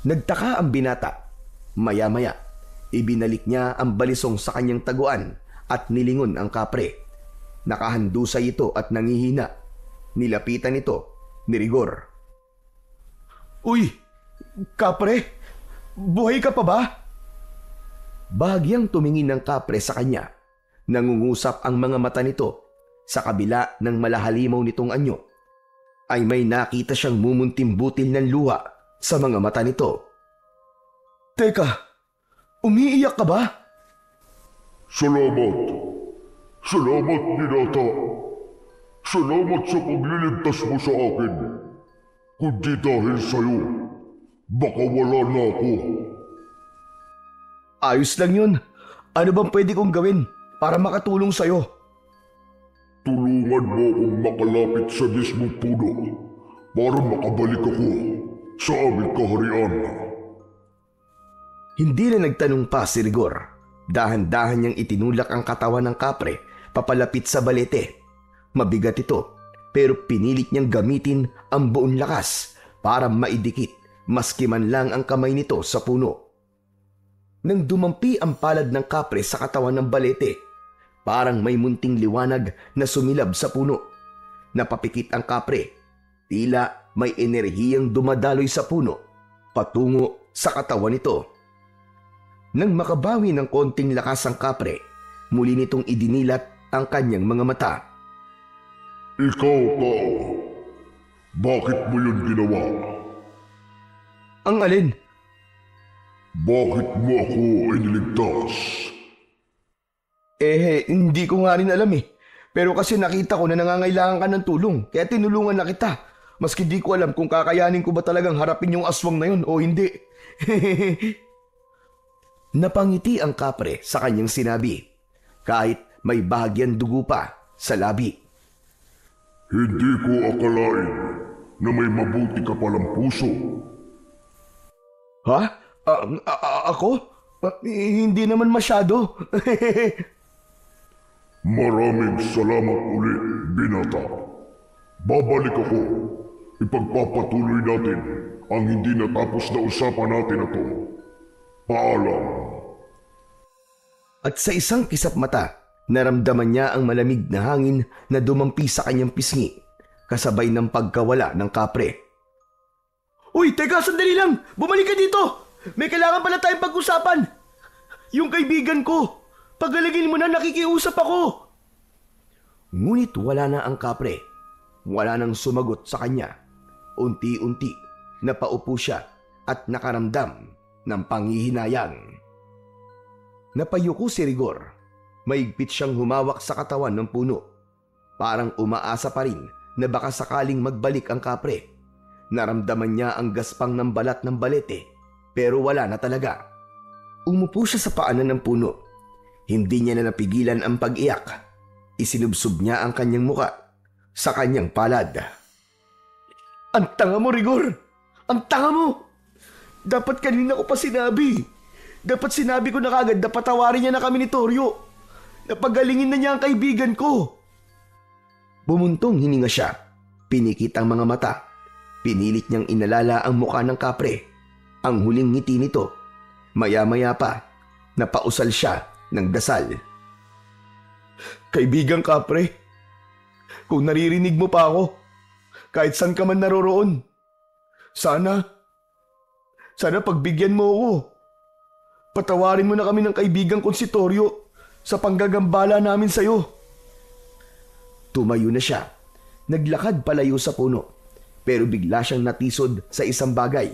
Nagtaka ang binata. Maya-maya, ibinalik niya ang balisong sa kanyang taguan at nilingon ang kapre. Nakahandusay ito at nangihina. Nilapitan ito ni Rigor. Uy! Kapre! Buhay ka pa ba? Bahagyang tumingin ng kapre sa kanya. Nangungusap ang mga mata nito. Sa kabila ng malahalimaw nitong anyo, ay may nakita siyang mumuntim-butil ng luha sa mga mata nito. Teka! Umiiyak ka ba? Salamat. Salamat, binata. Salamat sa pagliligtas mo sa akin. Kundi dahil sa'yo, baka wala na ako. Ayos lang yun. Ano bang pwede kong gawin para makatulong sa'yo? Tulungan mo akong makalapit sa mismong puno para makabalik ako sa aming kaharian. Hindi na nagtanong pa si Rigor. Dahan-dahan niyang itinulak ang katawan ng kapre papalapit sa balete. Mabigat ito, pero pinilit niyang gamitin ang buong lakas para maidikit maski man lang ang kamay nito sa puno. Nang dumampi ang palad ng kapre sa katawan ng balete, parang may munting liwanag na sumilab sa puno. Napapikit ang kapre. Tila may enerhiyang dumadaloy sa puno patungo sa katawan nito. Nang makabawi ng konting lakas ang kapre, muli nitong idinilat ang kanyang mga mata. Ikaw, tao. Bakit mo yun ginawa? Ang alin? Bakit mo ako iniligtas? Hindi ko nga rin alam eh. Pero kasi nakita ko na nangangailangan ka ng tulong, kaya tinulungan na kita. Maski di ko alam kung kakayanin ko ba talagang harapin yung aswang na yun o hindi. Napangiti ang kapre sa kanyang sinabi, kahit may bahagyan dugo pa sa labi. Hindi ko akalain na may mabuti ka palang puso. Ha? Ako? Hindi naman masyado. Maraming salamat ulit, binata. Babalik ako. Ipagpapatuloy natin ang hindi natapos na usapan natin na to. Paalam. At sa isang kisap mata, naramdaman niya ang malamig na hangin na dumampi sa kanyang pisngi, kasabay ng pagkawala ng kapre. Uy, teka, sandali lang! Bumalik ka dito! May kailangan pala tayong pag-usapan! Yung kaibigan ko! Pagalagin mo na, nakikiusap ako! Ngunit wala na ang kapre. Wala nang sumagot sa kanya. Unti-unti, napaupo siya at nakaramdam ng panghihinayang. Napayuko si Rigor. Maigpit siyang humawak sa katawan ng puno. Parang umaasa pa rin na baka sakaling magbalik ang kapre. Naramdaman niya ang gaspang ng balat ng balete, pero wala na talaga. Umupo siya sa paanan ng puno. Hindi niya na napigilan ang pag-iyak. Isinubsob niya ang kanyang muka sa kanyang palad. Ang tanga mo, Rigor! Ang tanga mo! Dapat kanina ko pa sinabi. Dapat sinabi ko na kagad na patawarin niya na kami ni Toryo. Napagalingin na niya ang kaibigan ko. Bumuntong hininga siya. Pinikit ang mga mata. Pinilit niyang inalala ang mukha ng kapre. ang huling ngiti nito. Maya-maya pa, napausal siya ng dasal. Kaibigang kapre, kung naririnig mo pa ako, kahit saan ka man naroroon, sana pagbigyan mo ako. Patawarin mo na kami ng kaibigang kong si Toryo sa panggagambala namin sa'yo. Tumayo na siya. Naglakad palayo sa puno. Pero bigla siyang natisod sa isang bagay.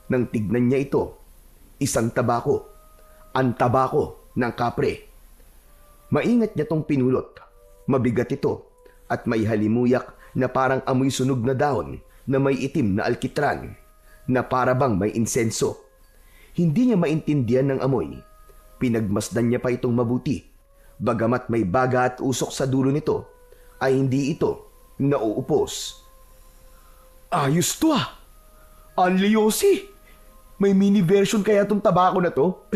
Nang tignan niya ito, isang tabako. Ang tabako ng kapre. Maingat niya tong pinulot. Mabigat ito at may halimuyak na parang amoy sunog na dahon na may itim na alkitran na para bang may insenso. Hindi niya maintindihan ng amoy. Pinagmasdan niya pa itong mabuti. Bagamat may baga at usok sa dulo nito, ay hindi ito nauupos. Ayos to ah! Anli Yossi! May mini version kaya tong tabako na to?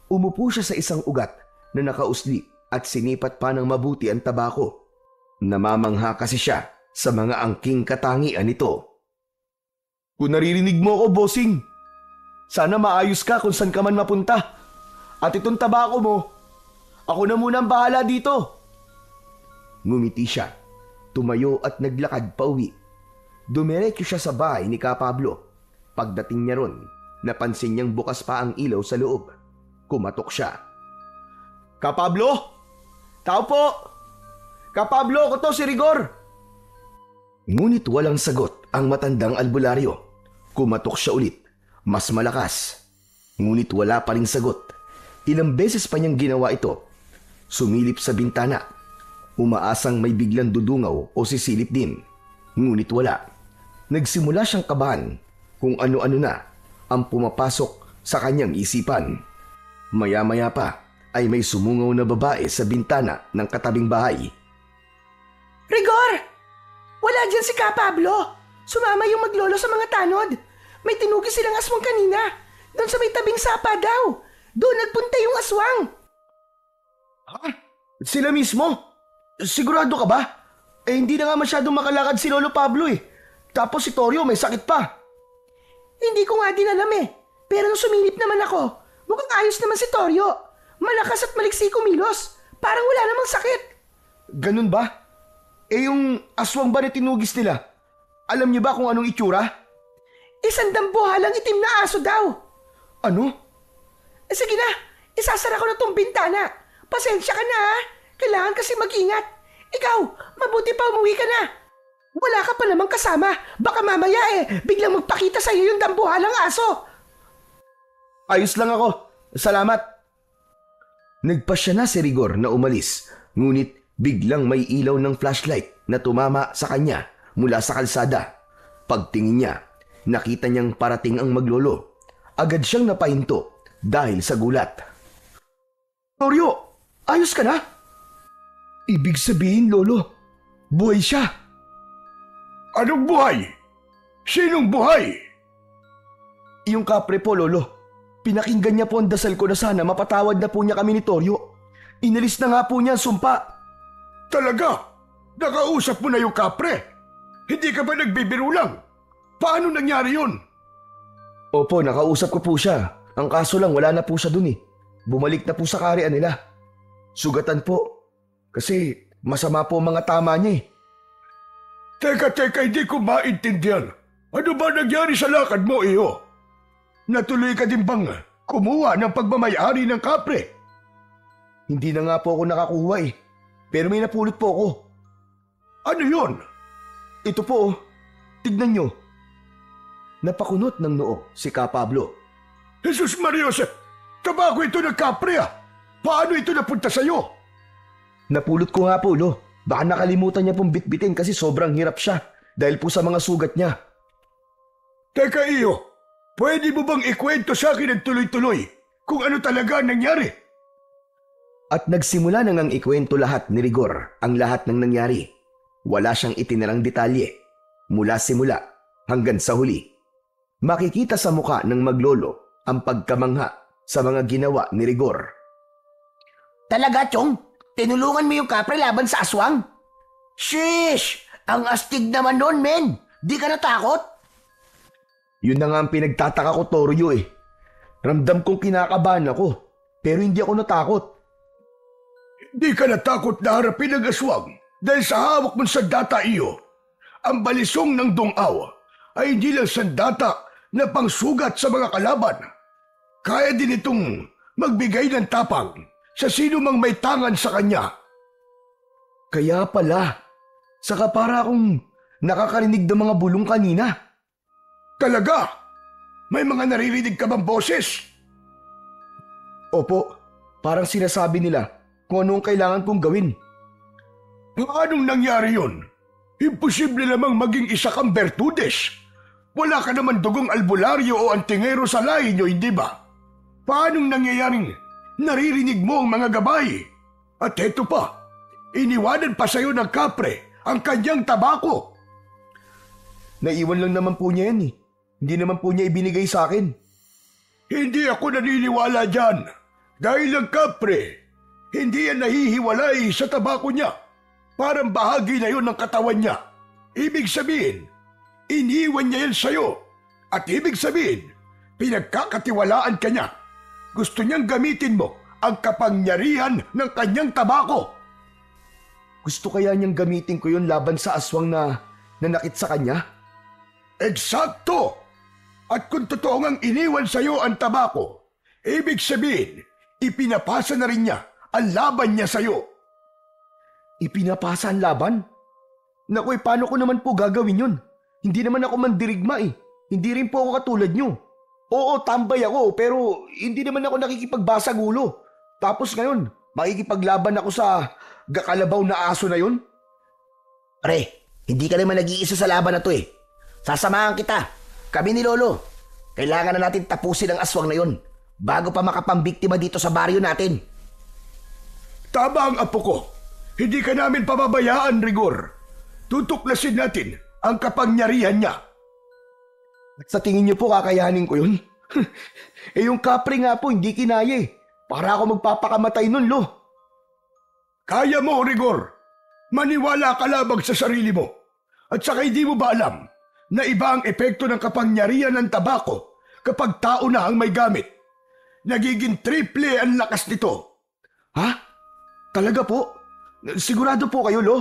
Umupo siya sa isang ugat na nakausli at sinipat pa ng mabuti ang tabako. Namamangha kasi siya sa mga angking katangian nito. Kung naririnig mo ako, bossing, sana maayos ka kung saan ka man mapunta. At itong tabako mo, ako na muna ang bahala dito. Ngumiti siya, tumayo at naglakad pauwi. Dumiretso siya sa bahay ni Ka Pablo. Pagdating niya ron, napansin niyang bukas pa ang ilaw sa loob. Kumatok siya. Ka Pablo? Tao po! Ka Pablo, ako to si Rigor! Ngunit walang sagot ang matandang albularyo. Kumatok siya ulit, mas malakas. Ngunit wala pa ring sagot. Ilang beses pa niyang ginawa ito. Sumilip sa bintana. Umaasang may biglang dudungaw o sisilip din. Ngunit wala. Nagsimula siyang kabahan kung ano-ano na ang pumapasok sa kanyang isipan. Maya-maya pa ay may sumungaw na babae sa bintana ng katabing bahay. Rigor! Wala dyan si Ka Pablo! Sumama yung maglolo sa mga tanod. May tinugis silang aswang kanina. Doon sa may tabing sapa daw. Doon nagpunta yung aswang. Ha? Sila mismo? Sigurado ka ba? Hindi na nga masyadong makalakad si Lolo Pablo eh. Tapos si Toryo may sakit pa. Hindi ko nga din alam eh. Pero nung sumilip naman ako, mukhang ayos naman si Toryo. Malakas at maliksi kumilos. Parang wala namang sakit. Ganun ba? Yung aswang ba na tinugis nila? Alam niyo ba kung anong itsura? Isang dambuhalang itim na aso daw. Ano? Sige na, isasara ko na tong bintana. Pasensya ka na ha. Kailangan kasi mag-ingat. Ikaw, mabuti pa umuwi ka na. Wala ka pa namang kasama. Baka mamaya biglang magpakita sa'yo yung dambuhalang aso. Ayos lang ako. Salamat. Nagpasya na si Rigor na umalis. Ngunit biglang may ilaw ng flashlight na tumama sa kanya mula sa kalsada. Pagtingin niya, nakita niyang parating ang maglolo. Agad siyang napahinto dahil sa gulat. Toryo, ayos ka na? Ibig sabihin, Lolo, buhay siya. Anong buhay? Sinong buhay? Yung kapre po, Lolo. Pinakinggan niya po ang dasal ko na sana mapatawad na po niya kami ni Toryo. Inalis na nga po niya ang sumpa. Talaga? Nakausap mo na yung kapre? Hindi ka ba nagbibiro lang? Paano nangyari yun? Opo, nakausap ko po siya. Ang kaso lang, wala na po siya dun eh. Bumalik na po sa karian nila. Sugatan po. Kasi masama po ang mga tama niya eh. Teka, hindi ko maintindihan. Ano ba nangyari sa lakad mo, iyo? Natuloy ka din bang kumuha ng pagmamayari ng kapre? Hindi na nga po ako nakakuha eh. Pero may napulot po ako. Ano yun? Ito po, tignan nyo. Napakunot ng noo si Ka Pablo. Jesus Maria, tabako ito ng kapre ah. Paano ito napunta sa'yo? Napulot ko nga po, Lo. Baka nakalimutan niya pong bitbitin kasi sobrang hirap siya dahil po sa mga sugat niya. Teka iyo, pwede mo bang ikwento sa akin ng tuloy-tuloy kung ano talaga ang nangyari? At nagsimula na ngang ikwento lahat ni Rigor ang lahat ng nangyari. Wala siyang itinarang detalye mula simula hanggang sa huli. Makikita sa muka ng maglolo ang pagkamangha sa mga ginawa ni Rigor. Talaga, Chong? Tinulungan mo yung kapre laban sa aswang? Shish! Ang astig naman nun, men! Di ka natakot? Yun na nga ang pinagtataka ko, Toryo eh. Ramdam kong kinakabahan ako, pero hindi ako natakot. Di ka natakot na harapin ang aswang dahil sa hawak mong sandata iyo. Ang balisong ng Dungaw ay hindi lang sandata na pangsugat sa mga kalaban. Kaya din itong magbigay ng tapang sa sino mang may tangan sa kanya. Kaya pala, saka para akong nakakarinig ng mga bulong kanina. Talaga? May mga naririnig ka bang boses? Opo, parang sinasabi nila kung anong kailangan kong gawin. Paanong nangyari yun? Imposible namang maging isa kang Bertudes. Wala ka naman dugong albularyo o antingero sa lahi nyo, hindi ba? Paanong nangyayaring naririnig mo ang mga gabay? At heto pa, iniwanan pa sa'yo ng kapre ang kanyang tabako. Naiwan lang naman po niya yan eh. Hindi naman po niya ibinigay sa akin. Hindi ako naniniwala dyan. Dahil ang kapre, hindi yan nahihiwalay sa tabako niya. Parang bahagi na yun ng katawan niya. Ibig sabihin, iniwan niya yan sa'yo. At ibig sabihin, pinagkakatiwalaan ka niya. Gusto niyang gamitin mo ang kapangyarihan ng kanyang tabako. Gusto kaya niyang gamitin ko yun laban sa aswang na nanakit sa kanya? Eksakto! At kung totoo ngang iniwan sa'yo ang tabako, ibig sabihin, ipinapasa na rin niya ang laban niya sa'yo. Ipinapasa ang laban? Naku, paano ko naman po gagawin yun? Hindi naman ako mandirigma eh. Hindi rin po ako katulad niyo. Oo, tambay ako, pero hindi naman ako nakikipagbasag ulo. Tapos ngayon, makikipaglaban ako sa gakalabaw na aso na yun? Pre, hindi ka naman nag-iisa sa laban na to eh. Sasamahan kita. Kami ni Lolo. Kailangan na natin tapusin ang aswang na yun bago pa makapambiktima dito sa baryo natin. Tama ang apo ko. Hindi ka namin pababayaan, Rigor. Tutuklasin natin ang kapangyarihan niya. At sa tingin niyo po kakayanin ko yun? Eh yung kapre nga po hindi kinaya eh. Para ako magpapakamatay nun, Lo. Kaya mo, Rigor. Maniwala ka labang sa sarili mo. At saka hindi mo ba alam na iba ang epekto ng kapangyarihan ng tabako kapag tao na ang may gamit? Nagiging triple ang lakas nito. Ha? Talaga po? Sigurado po kayo, Lo?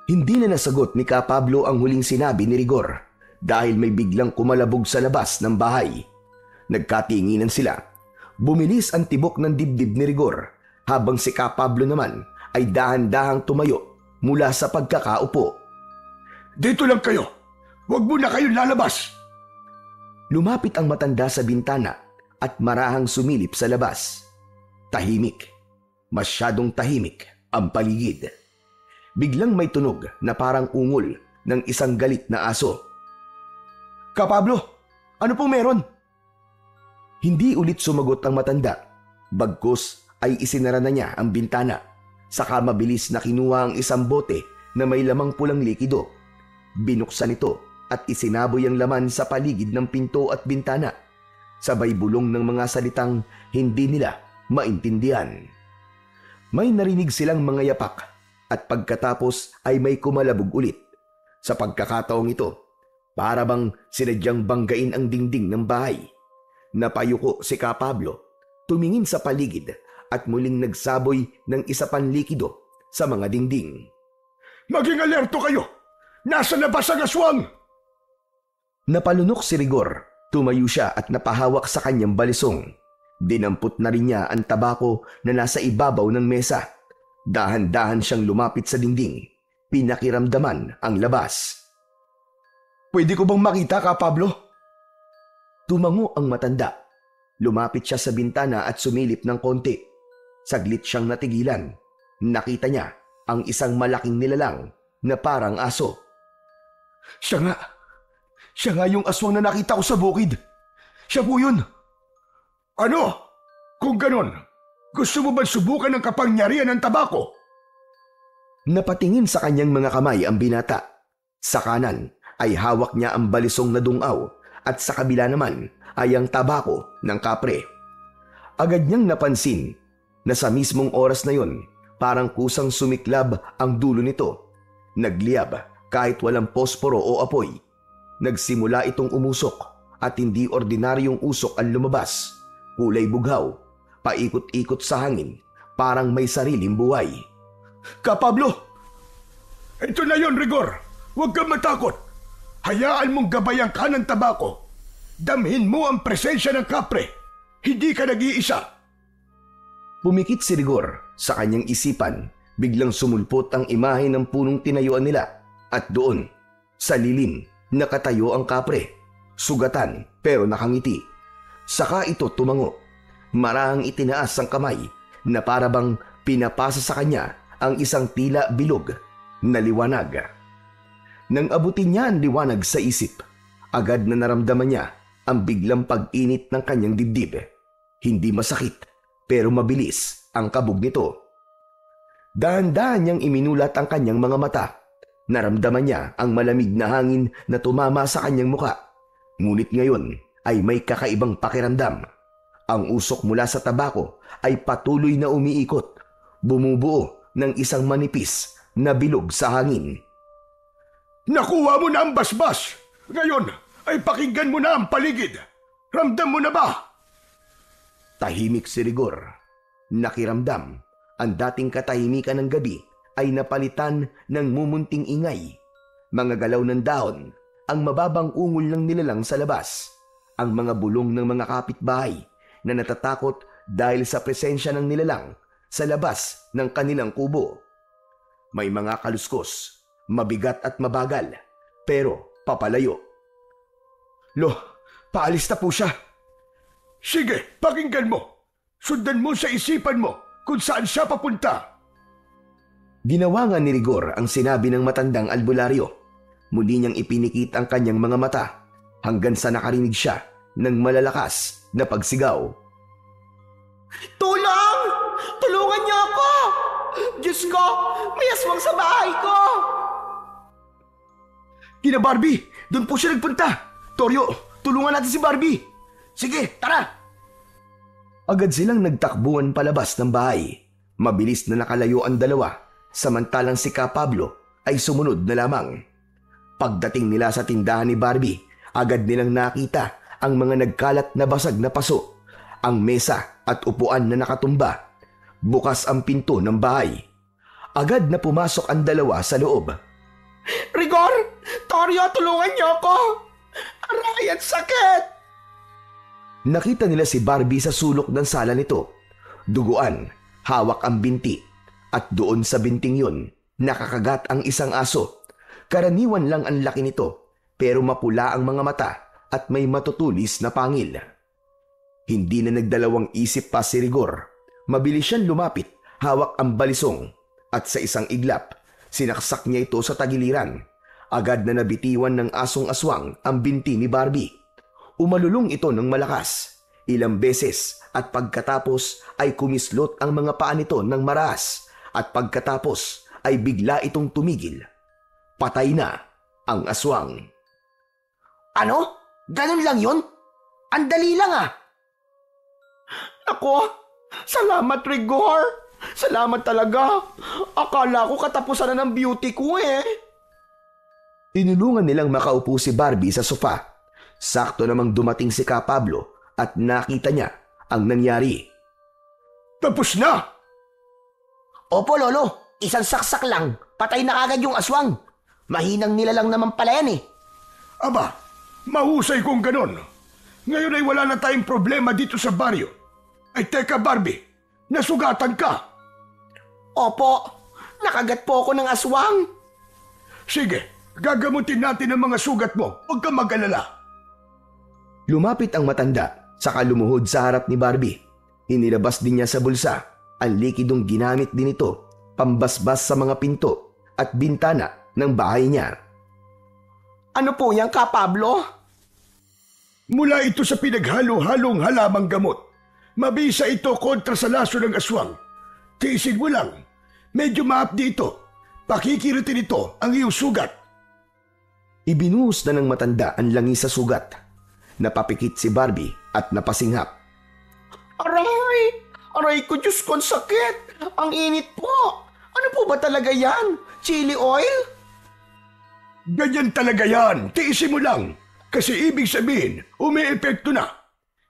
Hindi na nasagot ni Ka Pablo ang huling sinabi ni Rigor dahil may biglang kumalabog sa labas ng bahay. Nagkatinginan sila. Bumilis ang tibok ng dibdib ni Rigor habang si Ka Pablo naman ay dahan-dahang tumayo mula sa pagkakaupo. Dito lang kayo. Huwag mo na kayong lalabas. Lumapit ang matanda sa bintana at marahang sumilip sa labas. Tahimik. Masyadong tahimik ang paligid. Biglang may tunog na parang ungol ng isang galit na aso. Ka Pablo, ano pong meron? Hindi ulit sumagot ang matanda. Bagkus ay isinara na niya ang bintana. Saka mabilis na kinuha ang isang bote na may lamang pulang likido. Binuksan ito at isinaboy ang laman sa paligid ng pinto at bintana. Sabay bulong ng mga salitang hindi nila maintindihan. May narinig silang mga yapak at pagkatapos ay may kumalabog ulit. Sa pagkakataong ito, para bang sinadyang banggain ang dingding ng bahay. Napayuko si Ka Pablo, tumingin sa paligid at muling nagsaboy ng isa pang likido sa mga dingding. Maging alerto kayo! Nasa labas ang aswang! Napalunok si Rigor. Tumayo siya at napahawak sa kanyang balisong. Dinampot na rin niya ang tabako na nasa ibabaw ng mesa. Dahan-dahan siyang lumapit sa dingding. Pinakiramdaman ang labas. Pwede ko bang makita, Ka Pablo? Tumango ang matanda. Lumapit siya sa bintana at sumilip ng konti. Saglit siyang natigilan. Nakita niya ang isang malaking nilalang na parang aso. Siya nga yung aswang na nakita ko sa bukid. Siya po yun. Ano? Kung ganon, gusto mo ba subukan ng kapangyarihan ng tabako? Napatingin sa kanyang mga kamay ang binata. Sa kanan ay hawak niya ang balisong na dungaw at sa kabila naman ay ang tabako ng kapre. Agad niyang napansin na sa mismong oras na yon, parang kusang sumiklab ang dulo nito. Nagliyab kahit walang posporo o apoy. Nagsimula itong umusok at hindi ordinaryong usok ang lumabas. Kulay bughaw, paikot-ikot sa hangin, parang may sariling buhay. Kapablo! Ito na yon, Rigor. Huwag kang matakot. Hayaan mong gabayan ka ng tabako. Damhin mo ang presensya ng kapre. Hindi ka nag-iisa. Pumikit si Rigor sa kanyang isipan. Biglang sumulpot ang imahe ng punong tinayuan nila. At doon, sa lilim, nakatayo ang kapre. Sugatan pero nakangiti. Saka ito tumango. Marahang itinaas ang kamay na parabang pinapasa sa kanya ang isang tila bilog na liwanag. Nang abutin niya ang liwanag sa isip, agad na naramdaman niya ang biglang pag-init ng kanyang dibdib. Hindi masakit pero mabilis ang kabog nito. Dahan-dahan niyang iminulat ang kanyang mga mata. Naramdaman niya ang malamig na hangin na tumama sa kanyang muka. Ngunit ngayon ay may kakaibang pakiramdam. Ang usok mula sa tabako ay patuloy na umiikot, bumubuo ng isang manipis na bilog sa hangin. Nakuha mo na ang basbas. Ngayon ay pakinggan mo na ang paligid. Ramdam mo na ba? Tahimik si Rigor. Nakiramdam ang dating katahimikan ng gabi ay napalitan ng mumunting ingay. Mga galaw ng dahon, ang mababang ungol ng nilalang sa labas, ang mga bulong ng mga kapitbahay na natatakot dahil sa presensya ng nilalang sa labas ng kanilang kubo. May mga kaluskos, mabigat at mabagal, pero papalayo. Lo, paalis na po siya. Sige, pakinggan mo. Sundan mo sa isipan mo kung saan siya papunta. Ginawa nga ni Rigor ang sinabi ng matandang albularyo. Muli niyang ipinikit ang kanyang mga mata hanggang sa nakarinig siya ng malalakas na pagsigaw. Tulong! Tulungan niyo ako! Diyos ko, may aswang sa bahay ko! Kina Barbie, doon po siya nagpunta. Toryo, tulungan natin si Barbie. Sige, tara! Agad silang nagtakbuhan palabas ng bahay. Mabilis na nakalayo ang dalawa, samantalang si Pablo ay sumunod na lamang. Pagdating nila sa tindahan ni Barbie, agad nilang nakita ang mga nagkalat na basag na paso, ang mesa at upuan na nakatumba. Bukas ang pinto ng bahay. Agad na pumasok ang dalawa sa loob. Rigor! Toryo, tulungan niyo ako! Aray, at sakit! Nakita nila si Barbie sa sulok ng sala nito. Duguan, hawak ang binti, at doon sa binting yun, nakakagat ang isang aso. Karaniwan lang ang laki nito, pero mapula ang mga mata at may matutulis na pangil. Hindi na nagdalawang isip pa si Rigor. Mabilis siyang lumapit, hawak ang balisong, at sa isang iglap, sinaksak niya ito sa tagiliran. Agad na nabitiwan ng asong aswang ang binti ni Barbie. Umalulong ito ng malakas, ilang beses, at pagkatapos ay kumislot ang mga paa nito ng maras, at pagkatapos ay bigla itong tumigil. Patay na ang aswang. Ano? Ganun lang yun? Ang dali lang ah! Ako, salamat Rigor! Salamat talaga! Akala ko katapusan na ng beauty ko eh! Tinulungan nilang makaupo si Barbie sa sofa. Sakto namang dumating si Pablo at nakita niya ang nangyari. Tapos na! Opo, Lolo. Isang saksak lang. Patay na agad yung aswang. Mahinang nila lang naman pala yan eh. Aba, mahusay kung ganon. Ngayon ay wala na tayong problema dito sa baryo. Ay teka Barbie, nasugatan ka. Opo, nakagat po ako ng aswang. Sige, gagamutin natin ang mga sugat mo. Huwag kang mag-alala. Lumapit ang matanda, saka lumuhod sa harap ni Barbie. Inilabas din niya sa bulsa ang likidong ginamit din ito, pambasbas sa mga pinto at bintana ng bahay niya. Ano po yan, Pablo? Mula ito sa pinaghalo-halong halamang gamot. Mabisa ito kontra sa laso ng aswang. Tiisin mo lang. Medyo maapdi ito. Pakikiritin ito ang iyong sugat. Ibinuhos na ng matanda ang langis sa sugat. Napapikit si Barbie at napasinghap. Aray! Aray ko, Diyos ko, ang sakit! Ang init po! Ano po ba talaga yan? Chili oil? Ganyan talaga yan. Tiisin mo lang. Kasi ibig sabihin, umi-epekto na.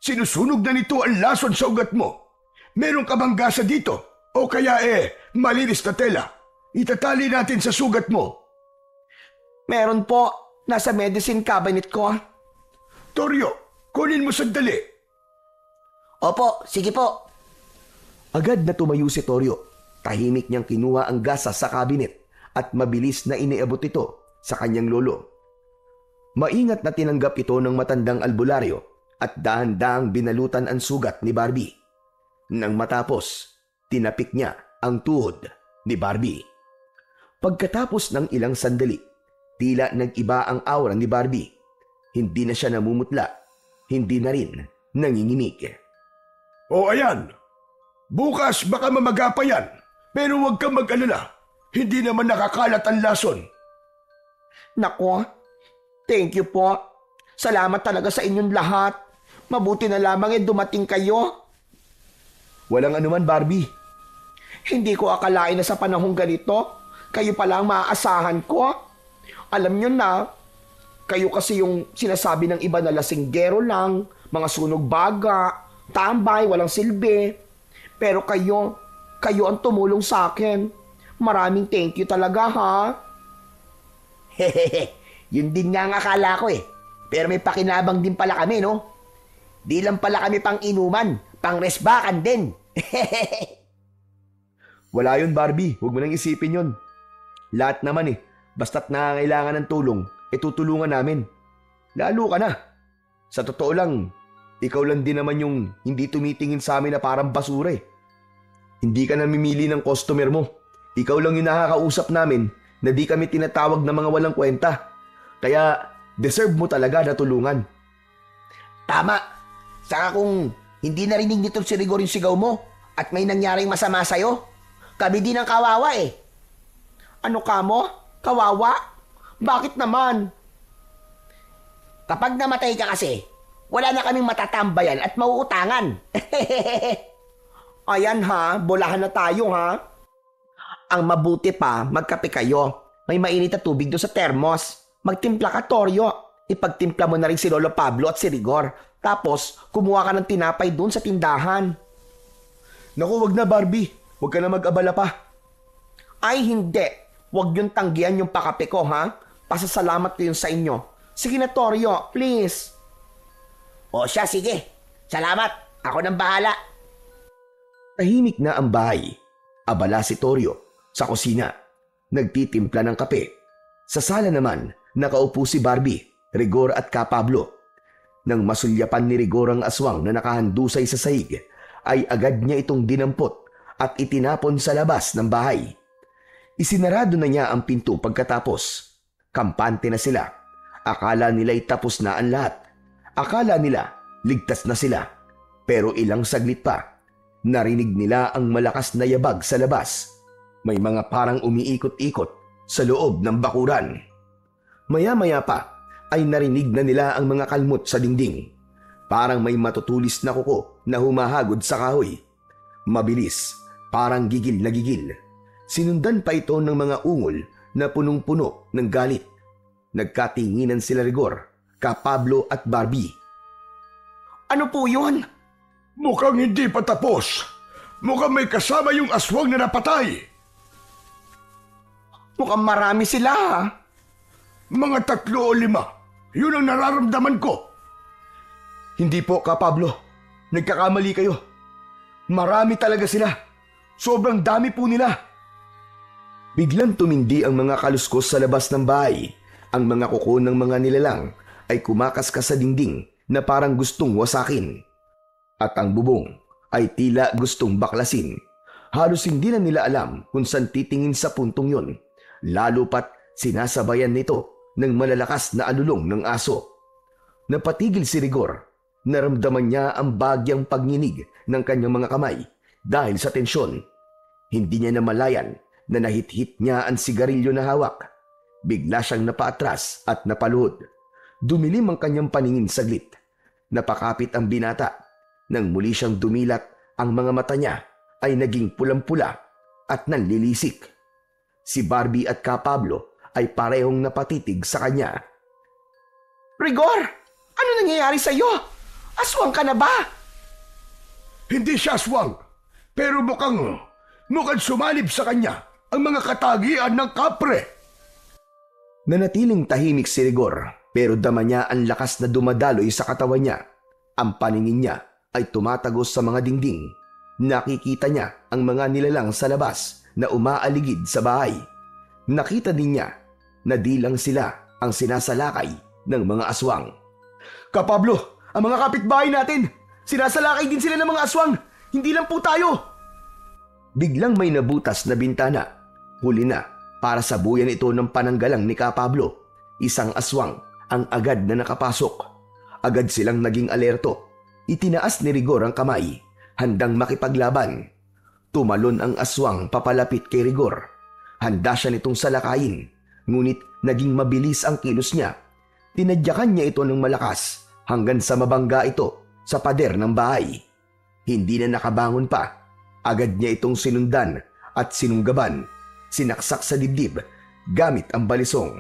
Sinusunog na nito ang lason sa ugat mo. Meron ka bang gasa dito? O kaya malinis na tela. Itatali natin sa sugat mo. Meron po. Nasa medicine cabinet ko. Toryo, kunin mo sandali. Opo, sige po. Agad na tumayo si Toryo. Tahimik niyang kinuha ang gasa sa kabinet at mabilis na iniabot ito sa kanyang lolo. Maingat na tinanggap ito ng matandang albularyo at dahan-dahang binalutan ang sugat ni Barbie. Nang matapos, tinapik niya ang tuhod ni Barbie. Pagkatapos ng ilang sandali, tila nag-iba ang aura ni Barbie. Hindi na siya namumutla, hindi na rin nanginginig. O ayan, bukas baka mamaga pa yan. Pero huwag kang mag-alala. Hindi naman nakakalat ang lason. Nako, thank you po. Salamat talaga sa inyong lahat. Mabuti na lamang dumating kayo. Walang anuman, Barbie. Hindi ko akalain na sa panahong ganito, kayo pala ang maaasahan ko. Alam nyo na, kayo kasi yung sinasabi ng iba na lasinggero lang, mga sunog baga, tambay, walang silbi. Pero kayo ang tumulong sa akin. Maraming thank you talaga, ha? Hehehe, yun din nga ang akala ko eh. Pero may pakinabang din pala kami, no? Di lang pala kami pang inuman, pang resbakan din. Wala yun, Barbie. Huwag mo nang isipin yun. Lahat naman basta't nangangailangan ng tulong, tutulungan namin. Lalo ka na. Sa totoo lang, ikaw lang din naman yung hindi tumitingin sa amin na parang basura eh. Hindi ka namimili ng customer mo. Ikaw lang yung nakakausap namin na di kami tinatawag na mga walang kwenta. Kaya deserve mo talaga na tulungan. Tama. Saka kung hindi narinig nito si Rigor yung sigaw mo at may nangyaring masama sa'yo, kami din ang kawawa eh. Ano ka mo? Kawawa? Bakit naman? Kapag namatay ka kasi, wala na kaming matatambayan at mauutangan. Ayan ha, bolahan na tayo ha. Ang mabuti pa, magkape kayo. May mainit na tubig doon sa termos. Magtimpla ka, Toryo. Ipagtimpla mo na rin si Lolo Pablo at si Rigor. Tapos, kumuha ka ng tinapay doon sa tindahan. Naku, wag na, Barbie. Huwag ka na mag-abala pa. Ay, hindi. Huwag yung tanggihan yung pakape ko, ha? Pasasalamat ko yun sa inyo. Sige na, Toryo, please. O siya, sige. Salamat. Ako nang bahala. Tahimik na ang bahay. Abala si Toryo sa kusina. Nagtitimpla ng kape. Sa sala naman, nakaupo si Barbie, Rigor at Ka Pablo. Nang masulyapan ni Rigor ang aswang na nakahandusay sa sahig, ay agad niya itong dinampot at itinapon sa labas ng bahay. Isinarado na niya ang pinto pagkatapos. Kampante na sila. Akala nila'y tapos na ang lahat. Akala nila ligtas na sila. Pero ilang saglit pa, narinig nila ang malakas na yabag sa labas. May mga parang umiikot-ikot sa loob ng bakuran. Maya-maya pa ay narinig na nila ang mga kalmot sa dingding. Parang may matutulis na kuko na humahagod sa kahoy. Mabilis, parang gigil na gigil. Sinundan pa ito ng mga ungol na punong-puno ng galit. Nagkatinginan sila Rigor, Ka Pablo at Barbie. Ano po yun? Mukhang hindi pa tapos. Mukhang may kasama yung aswang na napatay. Mukhang marami sila, ha? Mga 3 o 5. Yun ang nararamdaman ko. Hindi po, Ka Pablo. Nagkakamali kayo. Marami talaga sila. Sobrang dami po nila. Biglang tumindi ang mga kaluskos sa labas ng bahay. Ang mga kuko ng mga nilalang ay kumakaskas sa dingding na parang gustong wasakin. At ang bubong ay tila gustong baklasin. Halos hindi na nila alam kung saan titingin sa puntong yon. Lalo pat sinasabayan nito ng malalakas na alulong ng aso. Napatigil si Rigor. Naramdaman niya ang bagyang pagninig ng kanyang mga kamay dahil sa tensyon. Hindi niya namalayan na nahit-hit niya ang sigarilyo na hawak. Bigla siyang napaatras at napaluhod. Dumilim ang kanyang paningin saglit. Napakapit ang binata. Nang muli siyang dumilat, ang mga mata niya ay naging pulang-pula at nanlilisik. Si Barbie at Ka Pablo ay parehong napatitig sa kanya. Rigor, ano nangyayari sa'yo? Aswang ka na ba? Hindi siya aswang, pero mukhang sumalib sa kanya ang mga katagian ng kapre. Nanatiling tahimik si Rigor, pero dama niya ang lakas na dumadaloy sa katawan niya. Ang paningin niya ay tumatagos sa mga dingding. Nakikita niya ang mga nilalang sa labas na umaaligid sa bahay. Nakita din niya na di lang sila ang sinasalakay ng mga aswang. Kapablo, ang mga kapitbahay natin, sinasalakay din sila ng mga aswang. Hindi lang po tayo. Biglang may nabutas na bintana. Huli na para sabuyan ito ng pananggalang ni Kapablo. Isang aswang ang agad na nakapasok. Agad silang naging alerto. Itinaas ni Rigor ang kamay, handang makipaglaban. Tumalon ang aswang papalapit kay Rigor. Handa siya nitong salakayin, ngunit naging mabilis ang kilos niya. Tinadyakan niya ito ng malakas hanggang sa mabangga ito sa pader ng bahay. Hindi na nakabangon pa. Agad niya itong sinundan at sinunggaban. Sinaksak sa dibdib gamit ang balisong.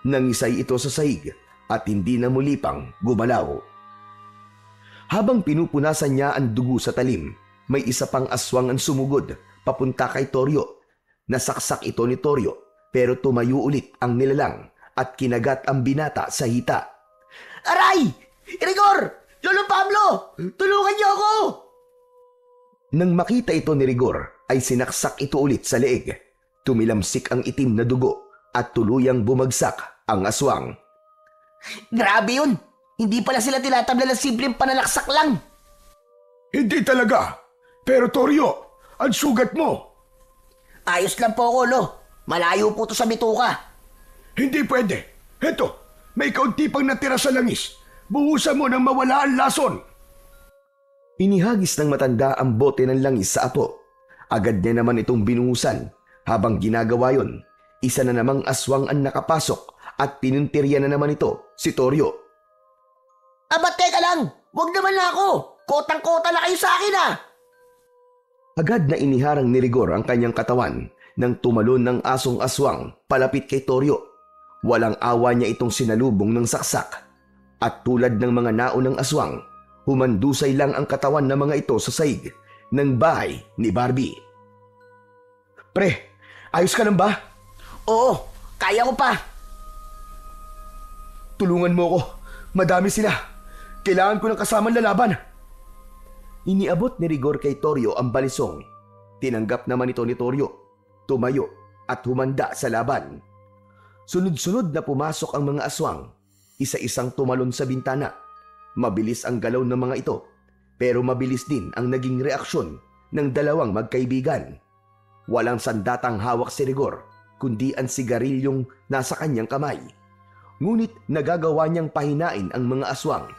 Nangisay ito sa sahig at hindi na muli pang gumalaw. Habang pinupunasan niya ang dugo sa talim, may isa pang aswang ang sumugod papunta kay Toryo. Nasaksak ito ni Toryo pero tumayo ulit ang nilalang at kinagat ang binata sa hita. Aray! Rigor! Lolo Pablo! Tulungan niyo ako! Nang makita ito ni Rigor, ay sinaksak ito ulit sa leeg. Tumilamsik ang itim na dugo at tuluyang bumagsak ang aswang. Grabe yun! Hindi pala sila tinatabla ng simpleng panalaksak lang. Hindi talaga. Pero Toryo, ang sugat mo. Ayos lang po, Kolo. Malayo po to sa bituka. Hindi pwede. Heto, may kaunti pang natira sa langis. Buhusan mo nang mawala ang lason. Inihagis ng matanda ang bote ng langis sa apo. Agad niya naman itong binuhusan. Habang ginagawa yon, isa na namang aswang ang nakapasok at pinuntirya na naman ito si Toryo. Aba, teka lang! Huwag naman na ako! Kotang-kota na kayo sa akin ah! Agad na iniharang ni Rigor ang kanyang katawan nang tumalon ng asong aswang palapit kay Toryo. Walang awa niya itong sinalubong ng saksak. At tulad ng mga naunang aswang, humandusay lang ang katawan ng mga ito sa saig ng bahay ni Barbie. Pre, ayos ka lang ba? Oo, kaya ko pa. Tulungan mo ko. Madami sila. Kailangan ko ng kasamang lalaban. Iniabot ni Rigor kay Toryo ang balisong. Tinanggap naman ito ni Toryo. Tumayo at humanda sa laban. Sunod-sunod na pumasok ang mga aswang. Isa-isang tumalon sa bintana. Mabilis ang galaw ng mga ito. Pero mabilis din ang naging reaksyon ng dalawang magkaibigan. Walang sandatang hawak si Rigor, kundi ang sigarilyong nasa kanyang kamay. Ngunit nagagawa niyang pahinain ang mga aswang.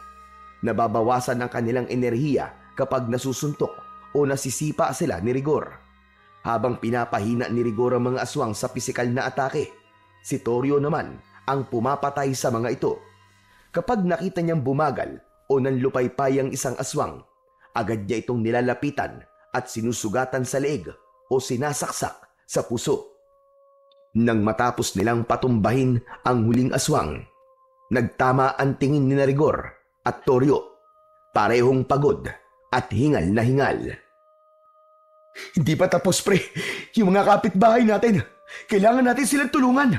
Nababawasan ang kanilang enerhiya kapag nasusuntok o nasisipa sila ni Rigor. Habang pinapahina ni Rigor ang mga aswang sa pisikal na atake, si Toryo naman ang pumapatay sa mga ito. Kapag nakita niyang bumagal o nanlupaypay ang isang aswang, agad niya itong nilalapitan at sinusugatan sa leeg o sinasaksak sa puso. Nang matapos nilang patumbahin ang huling aswang, nagtama ang tingin ni Rigor at Toryo. Parehong pagod at hingal na hingal. Hindi pa tapos, pre. Yung mga kapitbahay natin, kailangan natin silang tulungan.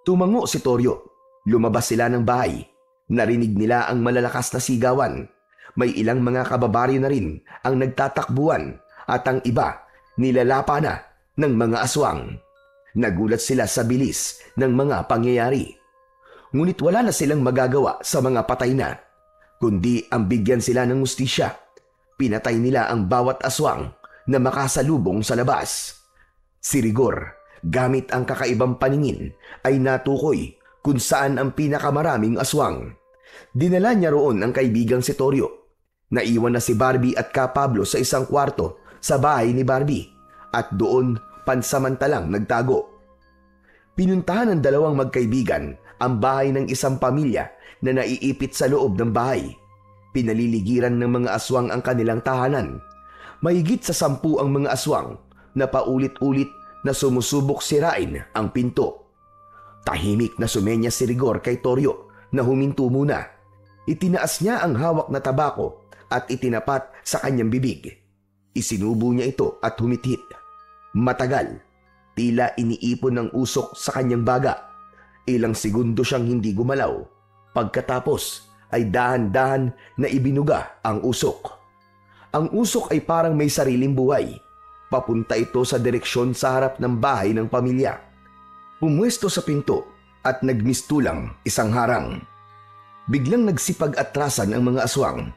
Tumango si Toryo. Lumabas sila ng bahay. Narinig nila ang malalakas na sigawan. May ilang mga kababaryo na rin ang nagtatakbuhan at ang iba nilalapa na ng mga aswang. Nagulat sila sa bilis ng mga pangyayari. Ngunit wala na silang magagawa sa mga patay na, kundi ang bigyan sila ng hustisya. Pinatay nila ang bawat aswang na makasalubong sa labas. Si Rigor, gamit ang kakaibang paningin, ay natukoy kung saan ang pinakamaraming aswang. Dinala niya roon ang kaibigang si Toryo. Naiwan na si Barbie at Kapablo sa isang kwarto sa bahay ni Barbie at doon pansamantalang nagtago. Pinuntahan ng dalawang magkaibigan ang bahay ng isang pamilya na naiipit sa loob ng bahay. Pinaliligiran ng mga aswang ang kanilang tahanan. Mahigit sa 10 ang mga aswang na paulit-ulit na sumusubok sirain ang pinto. Tahimik na sumenya si Rigor kay Toryo na huminto muna. Itinaas niya ang hawak na tabako at itinapat sa kanyang bibig. Isinubo niya ito at humithit. Matagal, tila iniipon ng usok sa kanyang baga. Ilang segundo siyang hindi gumalaw. Pagkatapos ay dahan-dahan na ibinuga ang usok. Ang usok ay parang may sariling buhay. Papunta ito sa direksyon sa harap ng bahay ng pamilya. Pumwesto sa pinto at nagmistulang isang harang. Biglang nagsipag-atrasan ang mga aswang.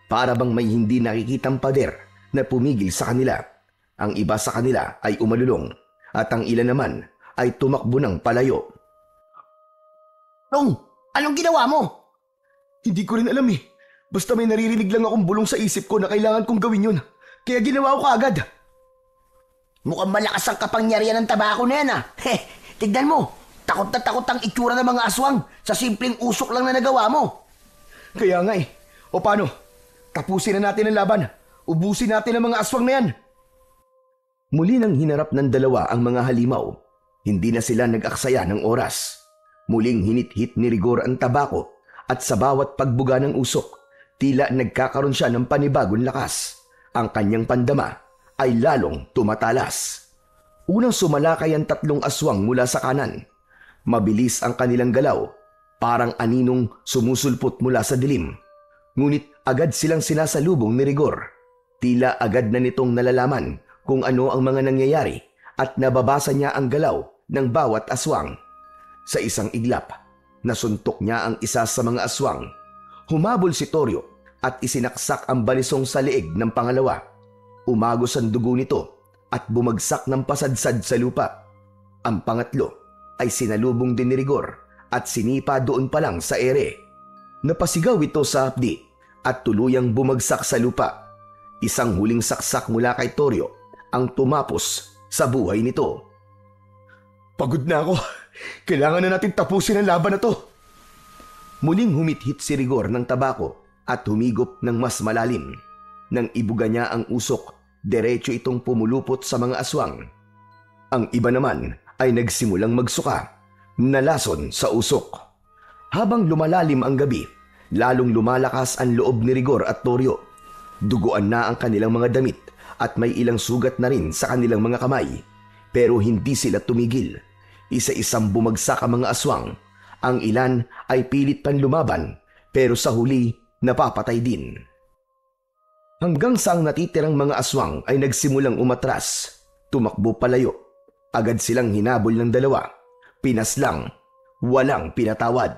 Para bang may hindi nakikitang pader na pumigil sa kanila. Ang iba sa kanila ay umalulong at ang ilan naman ay tumakbo ng palayo. Tong, anong ginawa mo? Hindi ko rin alam eh. Basta may naririnig lang akong bulong sa isip ko na kailangan kong gawin yun. Kaya ginawa ko kaagad. Mukhang malakas ang kapangyarihan ng tabako na yan ah. Tignan mo, takot na takot ang itsura ng mga aswang sa simpleng usok lang na nagawa mo. Kaya nga eh. O paano? Tapusin na natin ang laban. Ubusin natin ang mga aswang na yan. Muli nang hinarap ng dalawa ang mga halimaw. Hindi na sila nag-aksaya ng oras. Muling hinit-hit ni Rigor ang tabako at sa bawat pagbuga ng usok, tila nagkakaroon siya ng panibagong lakas. Ang kanyang pandama ay lalong tumatalas. Unang sumalakay ang tatlong aswang mula sa kanan. Mabilis ang kanilang galaw, parang aninong sumusulpot mula sa dilim. Ngunit agad silang sinasalubong ni Rigor. Tila agad na nitong nalalaman kung ano ang mga nangyayari at nababasa niya ang galaw ng bawat aswang. Sa isang iglap, nasuntok niya ang isa sa mga aswang. Humabol si Toryo at isinaksak ang balisong sa leeg ng pangalawa. Umagos ang dugo nito at bumagsak ng pasadsad sa lupa. Ang pangatlo ay sinalubong din ni Rigor at sinipa doon pa lang sa ere. Napasigaw ito sa hapdi at tuluyang bumagsak sa lupa. Isang huling saksak mula kay Toryo ang tumapos sa buhay nito. Pagod na ako. Kailangan na natin tapusin ang laban na to. Muling humithit si Rigor ng tabako at humigop ng mas malalim. Nang ibuga niya ang usok, diretso itong pumulupot sa mga aswang. Ang iba naman ay nagsimulang magsuka, nalason sa usok. Habang lumalalim ang gabi, lalong lumalakas ang loob ni Rigor at Toryo. Duguan na ang kanilang mga damit at may ilang sugat na rin sa kanilang mga kamay. Pero hindi sila tumigil. Isa-isang bumagsak ang mga aswang. Ang ilan ay pilit pang lumaban, pero sa huli napapatay din. Hanggang sa ang natitirang mga aswang ay nagsimulang umatras, tumakbo palayo. Agad silang hinabol ng dalawa. Pinaslang, walang pinatawad.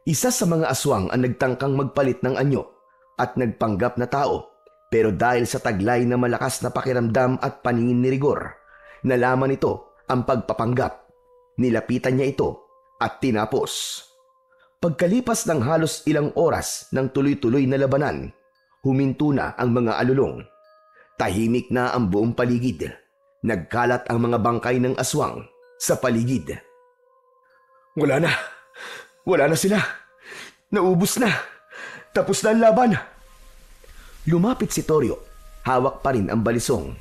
Isa sa mga aswang ang nagtangkang magpalit ng anyo at nagpanggap na tao. Pero dahil sa taglay na malakas na pakiramdam at paningin ni Rigor, nalaman nito ang pagpapanggap. Nilapitan niya ito at tinapos. Pagkalipas ng halos ilang oras ng tuloy-tuloy na labanan, huminto na ang mga alulong. Tahimik na ang buong paligid. Nagkalat ang mga bangkay ng aswang sa paligid. Wala na. Wala na sila. Naubos na. Tapos na ang laban. Lumapit si Toryo. Hawak pa rin ang balisong.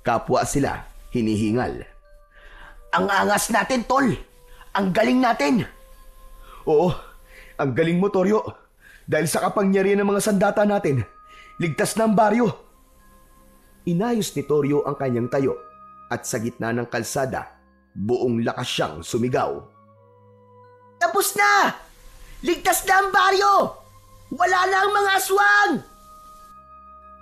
Kapwa sila hinihingal. Ang angas natin, Tol! Ang galing natin! Oo, ang galing mo, Toryo. Dahil sa kapangyarihan ng mga sandata natin, ligtas na ang baryo. Inayos ni Toryo ang kanyang tayo at sa gitna ng kalsada, buong lakas siyang sumigaw. Tapos na! Ligtas na ang baryo! Wala na ang mga aswang!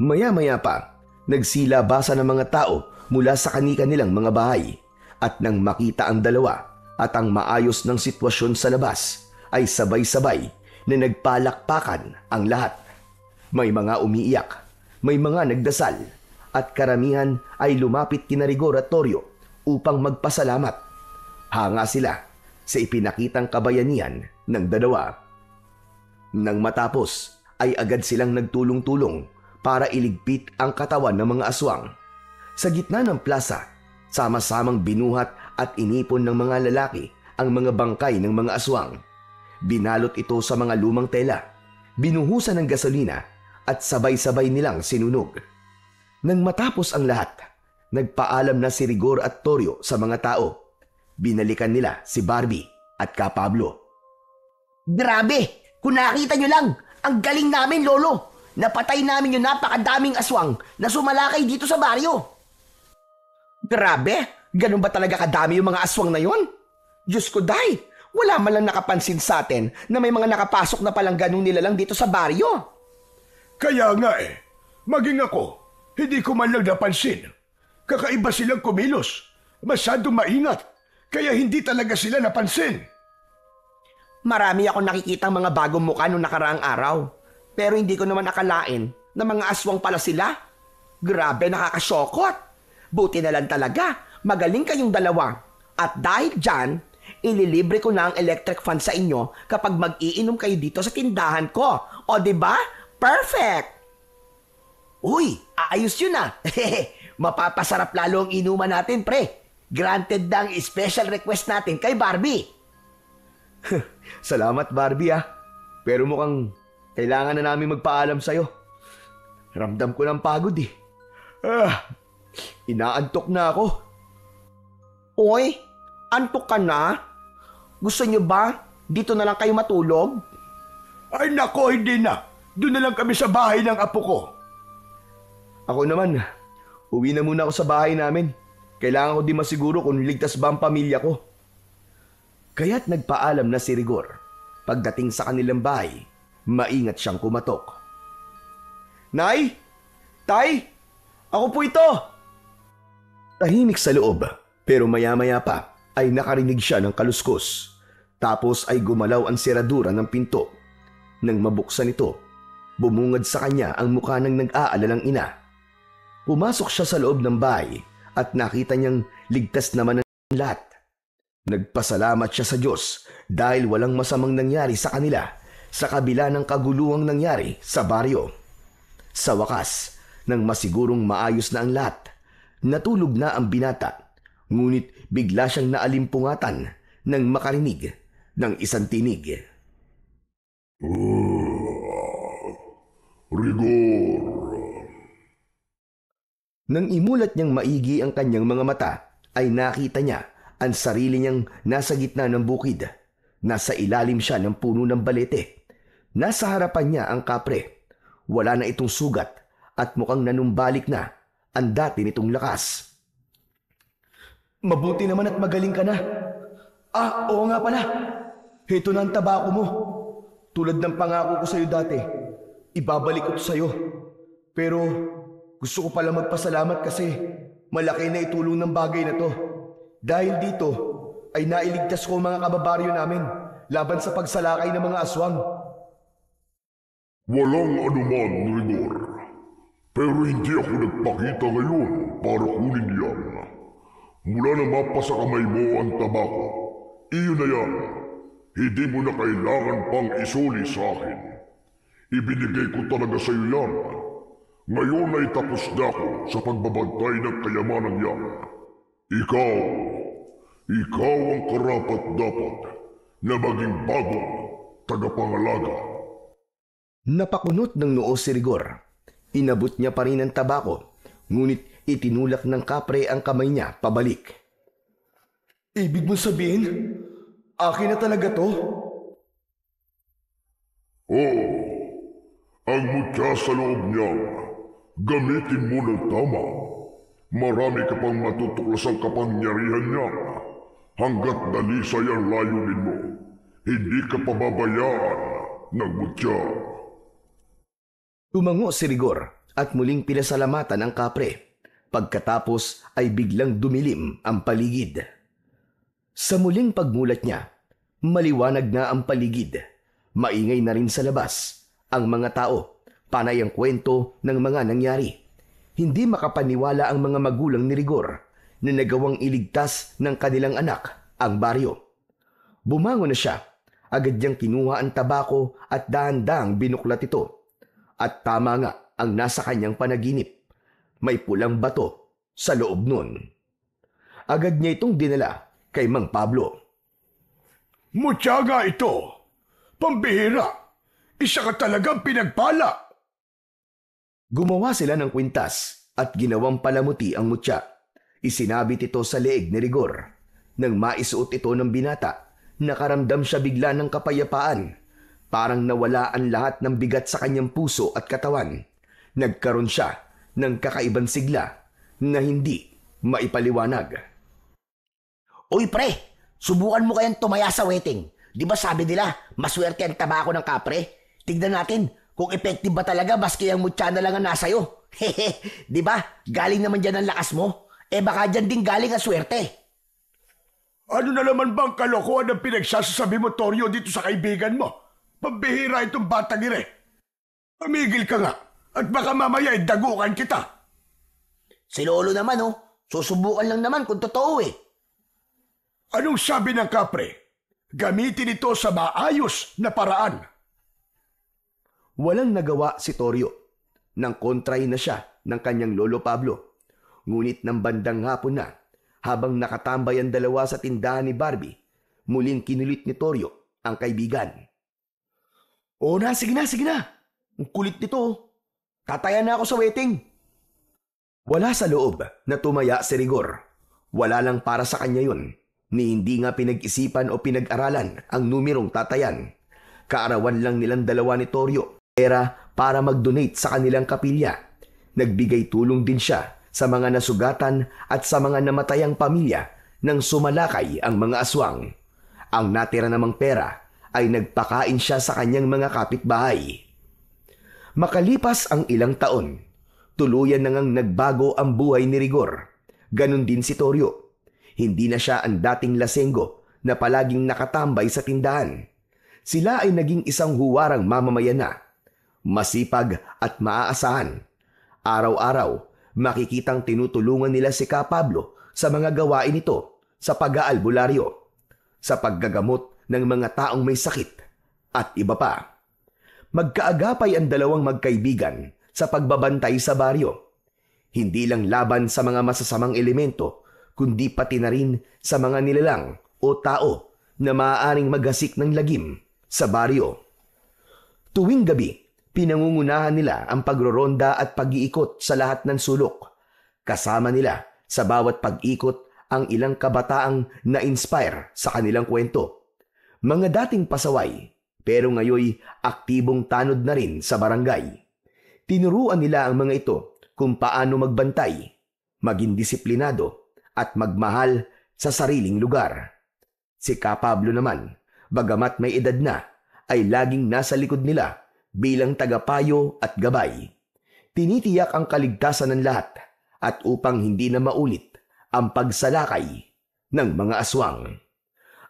Maya-maya pa, nagsilabasa ng mga tao mula sa kani-kanilang mga bahay. At nang makita ang dalawa at ang maayos ng sitwasyon sa labas, ay sabay-sabay na nagpalakpakan ang lahat. May mga umiiyak, may mga nagdasal, at karamihan ay lumapit kina Rigor at Toryo upang magpasalamat. Hanga sila sa ipinakitang kabayanihan ng dalawa. Nang matapos, ay agad silang nagtulong-tulong para iligpit ang katawan ng mga aswang. Sa gitna ng plaza, sama-samang binuhat at inipon ng mga lalaki ang mga bangkay ng mga aswang. Binalot ito sa mga lumang tela, binuhusan ng gasolina at sabay-sabay nilang sinunog. Nang matapos ang lahat, nagpaalam na si Rigor at Toryo sa mga tao. Binalikan nila si Barbie at ka Pablo. Grabe! Kung nakita nyo lang, ang galing namin, Lolo. Napatay namin yung napakadaming aswang na sumalakay dito sa baryo. Grabe! Ganun ba talaga kadami yung mga aswang na yon? Diyos ko, Day! Wala man lang nakapansin sa atin na may mga nakapasok na palang ganun nila lang dito sa baryo. Kaya nga maging ako, hindi ko man lang napansin. Kakaiba silang kumilos. Masyadong maingat, kaya hindi talaga sila napansin. Marami ako nakikita mga bagong mukha nung nakaraang araw. Pero hindi ko naman akalain na mga aswang pala sila. Grabe, nakakasyokot. Buti na lang talaga, magaling kayong dalawa. At dahil dyan, ililibre ko na ang electric fan sa inyo kapag mag-iinom kayo dito sa tindahan ko. O diba? Perfect! Uy, ayos yun ah. Mapapasarap lalo ang inuman natin, pre. Granted na ang special request natin kay Barbie. Salamat Barbie Pero mukhang kailangan na namin magpaalam sa'yo. Ramdam ko ng pagod Inaantok na ako. Uy, antok ka na? Gusto nyo ba dito na lang kayo matulog? Ay nako, hindi na. Doon na lang kami sa bahay ng apo ko. Ako naman, uwi na muna ako sa bahay namin. Kailangan ko din masiguro kung ligtas ba ang pamilya ko. Kaya't nagpaalam na si Rigor. Pagdating sa kanilang bahay, maingat siyang kumatok. Nay! Tay! Ako po ito! Tahimik sa loob, pero maya-maya pa ay nakarinig siya ng kaluskos. Tapos ay gumalaw ang seradura ng pinto. Nang mabuksan ito, bumungad sa kanya ang mukha ng nag-aalalang ina. Pumasok siya sa loob ng bahay at nakita niyang ligtas naman ang lahat. Nagpasalamat siya sa Diyos dahil walang masamang nangyari sa kanila sa kabila ng kaguluhang nangyari sa baryo. Sa wakas, nang masigurong maayos na ang lahat, natulog na ang binata, ngunit bigla siyang naalimpungatan nang makarinig ng isang tinig. Rigor! Nang imulat niyang maigi ang kanyang mga mata, ay nakita niya ang sarili niyang nasa gitna ng bukid. Nasa ilalim siya ng puno ng balete. Nasa harapan niya ang kapre. Wala na itong sugat at mukhang nanumbalik na ang dati nitong lakas. Mabuti naman at magaling ka na. Oo nga pala. Heto na ang tabako mo. Tulad ng pangako ko sa iyo dati, ibabalik ko ito sa iyo. Pero gusto ko pala magpasalamat kasi malaki na itulong ng bagay na to. Dahil dito ay nailigtas ko ang mga kababaryo namin laban sa pagsalakay ng mga aswang. Walang anuman, Rigor. Pero hindi ako nagpakita ngayon para kunin yan. Mula na mapasa kamay mo ang tabako, iyon na yan. Hindi mo na kailangan pang isuli sa akin. Ibinigay ko talaga sa iyo yan. Ngayon ay tapos na ako sa pagbabantay ng kayamanan yan. Ikaw ang karapat-dapat na maging bagong tagapangalaga. Napakunot ng noo si Rigor. Inabot niya pa rin ang tabako, ngunit itinulak ng kapre ang kamay niya pabalik. Ibig mo sabihin, akin na talaga to? Oo, ang mutya sa loob niya, gamitin mo ng tama. Marami ka pang matutuklasang kapangyarihan niya. Hanggat dalisay ang layunin mo, hindi ka pababayaan ng mutya. Tumango si Rigor at muling pinasalamatan ang kapre. Pagkatapos ay biglang dumilim ang paligid. Sa muling pagmulat niya, maliwanag na ang paligid. Maingay na rin sa labas. Ang mga tao, panay ang kwento ng mga nangyari. Hindi makapaniwala ang mga magulang ni Rigor na nagawang iligtas ng kanilang anak ang baryo. Bumangon na siya. Agad niyang kinuha ang tabako at dahan-dahang binuklat ito. At tama nga ang nasa kanyang panaginip. May pulang bato sa loob nun. Agad niya itong dinala kay Mang Pablo. Mutya nga ito. Pambihira. Isa ka talagang pinagpala. Gumawa sila ng kwintas at ginawang palamuti ang mutya. Isinabit ito sa leeg ni Rigor. Nang maisuot ito ng binata, Nakaramdam siya bigla ng kapayapaan. Parang nawala ang lahat ng bigat sa kanyang puso at katawan. Nagkaroon siya ng kakaibang sigla na hindi maipaliwanag. Uy pre, subukan mo kayang tumaya sa wedding. Di ba sabi nila, maswerte ang tabako ng kapre? Tignan natin kung effective ba talaga maski ang mutya na lang ang nasayo. Hehe, di ba? Galing naman dyan ang lakas mo. Baka dyan din galing ang swerte. Ano na naman bang kalokohan ang pinagsasasabi mo, Toryo, dito sa kaibigan mo? Pambihira itong batang ire. Pamigil ka nga at baka mamaya dagukan kita. Si Lolo naman susubukan lang naman kung totoo Anong sabi ng kapre? Gamitin ito sa maayos na paraan. Walang nagawa si Toryo. Nang kontray na siya ng kanyang Lolo Pablo. Ngunit ng bandang hapon na, habang nakatambay ang dalawa sa tindahan ni Barbie, muling kinulit ni Toryo ang kaibigan. O na, sige na. Ang kulit nito. Tataya na ako sa wedding. Wala sa loob na tumaya si Rigor. Wala lang para sa kanya yun. Ni hindi nga pinag-isipan o pinag-aralan ang numerong tatayan. Kaarawan lang nilang dalawa ni Toryo. Pera para mag-donate sa kanilang kapilya. Nagbigay tulong din siya sa mga nasugatan at sa mga namatayang pamilya nang sumalakay ang mga aswang. Ang natira namang pera ay nagpakain siya sa kanyang mga kapitbahay. Makalipas ang ilang taon, tuluyan na ngang nagbago ang buhay ni Rigor. Ganon din si Toryo. Hindi na siya ang dating lasenggo na palaging nakatambay sa tindahan. Sila ay naging isang huwarang mamamayan na. Masipag at maaasahan. Araw-araw, makikitang tinutulungan nila si Ka Pablo sa mga gawain nito sa pag-aalbularyo, sa paggagamot ng mga taong may sakit, at iba pa. Magkaagapay ang dalawang magkaibigan sa pagbabantay sa baryo. Hindi lang laban sa mga masasamang elemento, kundi pati na rin sa mga nilalang o tao na maaaring maghasik ng lagim sa baryo. Tuwing gabi, pinangungunahan nila ang pagroronda at pag-iikot sa lahat ng sulok. Kasama nila sa bawat pag-ikot ang ilang kabataang na-inspire sa kanilang kwento. Mga dating pasaway, pero ngayoy aktibong tanod na rin sa barangay. Tinuruan nila ang mga ito kung paano magbantay, maging disiplinado at magmahal sa sariling lugar. Si Ka Pablo naman, bagamat may edad na, ay laging nasa likod nila bilang tagapayo at gabay. Tinitiyak ang kaligtasan ng lahat at upang hindi na maulit ang pagsalakay ng mga aswang.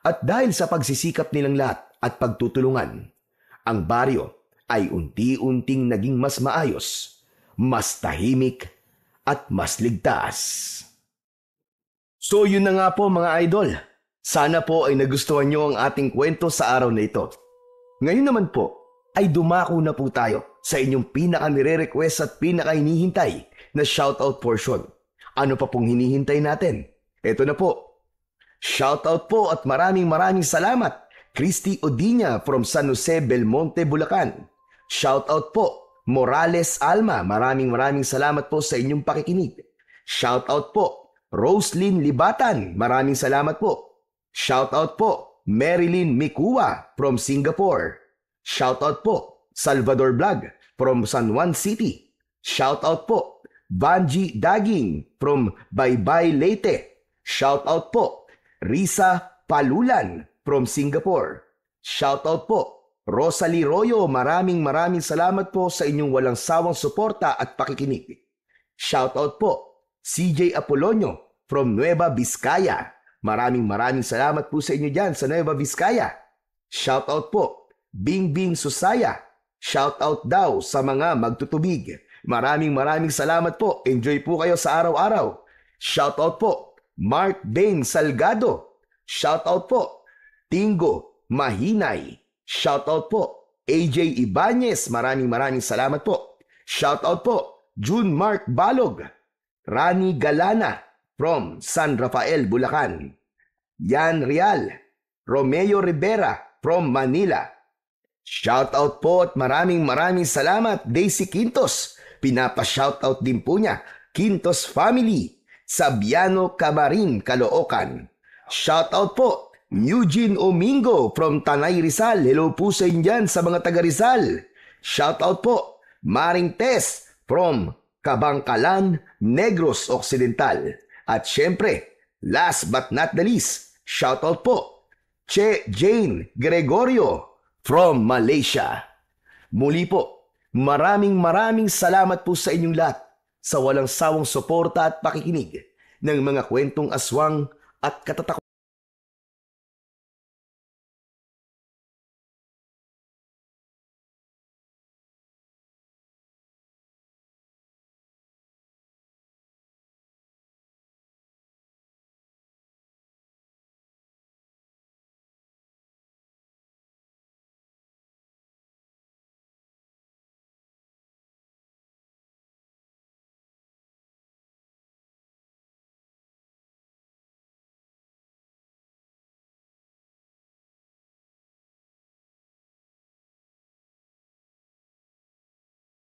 At dahil sa pagsisikap nilang lahat at pagtutulungan, ang baryo ay unti-unting naging mas maayos, mas tahimik at mas ligtas. So yun na nga po mga idol. Sana po ay nagustuhan nyo ang ating kwento sa araw na ito. Ngayon naman po, ay dumako na po tayo sa inyong pinaka-nire-request at pinaka-hinihintay na shoutout portion. Ano pa pong hinihintay natin? Ito na po. Shoutout po at maraming salamat, Christy Odiña from San Jose, Belmonte, Bulacan. Shoutout po, Morales Alma, maraming salamat po sa inyong pakikinig. Shoutout po, Roslyn Libatan, maraming salamat po. Shoutout po, Marilyn Mikua from Singapore. Shoutout po, Salvador Vlog from San Juan City. Shoutout po, Banji Daging from Baybay Leyte. Shoutout po, Risa Palulan from Singapore. Shoutout po, Rosalie Royo, maraming salamat po sa inyong walang sawang suporta at pakikinig. Shoutout po, CJ Apolonio from Nueva Vizcaya. Maraming salamat po sa inyo dyan sa Nueva Vizcaya. Shoutout po, Bingbing Susaya. Shoutout daw sa mga magtutubig. Maraming salamat po. Enjoy po kayo sa araw-araw. Shoutout po, Mark Dane Salgado. Shoutout po, Tingo Mahinay. Shoutout po, AJ Ibanez. Maraming salamat po. Shoutout po, June Mark Balog. Rani Galana from San Rafael, Bulacan. Yan Real. Romeo Rivera from Manila. Shoutout po at maraming salamat, Daisy Quintos. Pinapa-shoutout din po niya, Quintos Family, Sabiano Camarin, Caloocan. Shoutout po, Eugene Omingo from Tanay Rizal. Hello po sa inyo dyan sa mga taga Rizal. Shoutout po, Maring Tess from Kabangkalan, Negros Occidental. At syempre, last but not the least, shoutout po, Che Jane Gregorio from Malaysia. Muli po, maraming salamat po sa inyong lahat sa walang sawang suporta at pakikinig ng mga kwentong aswang at katatakutan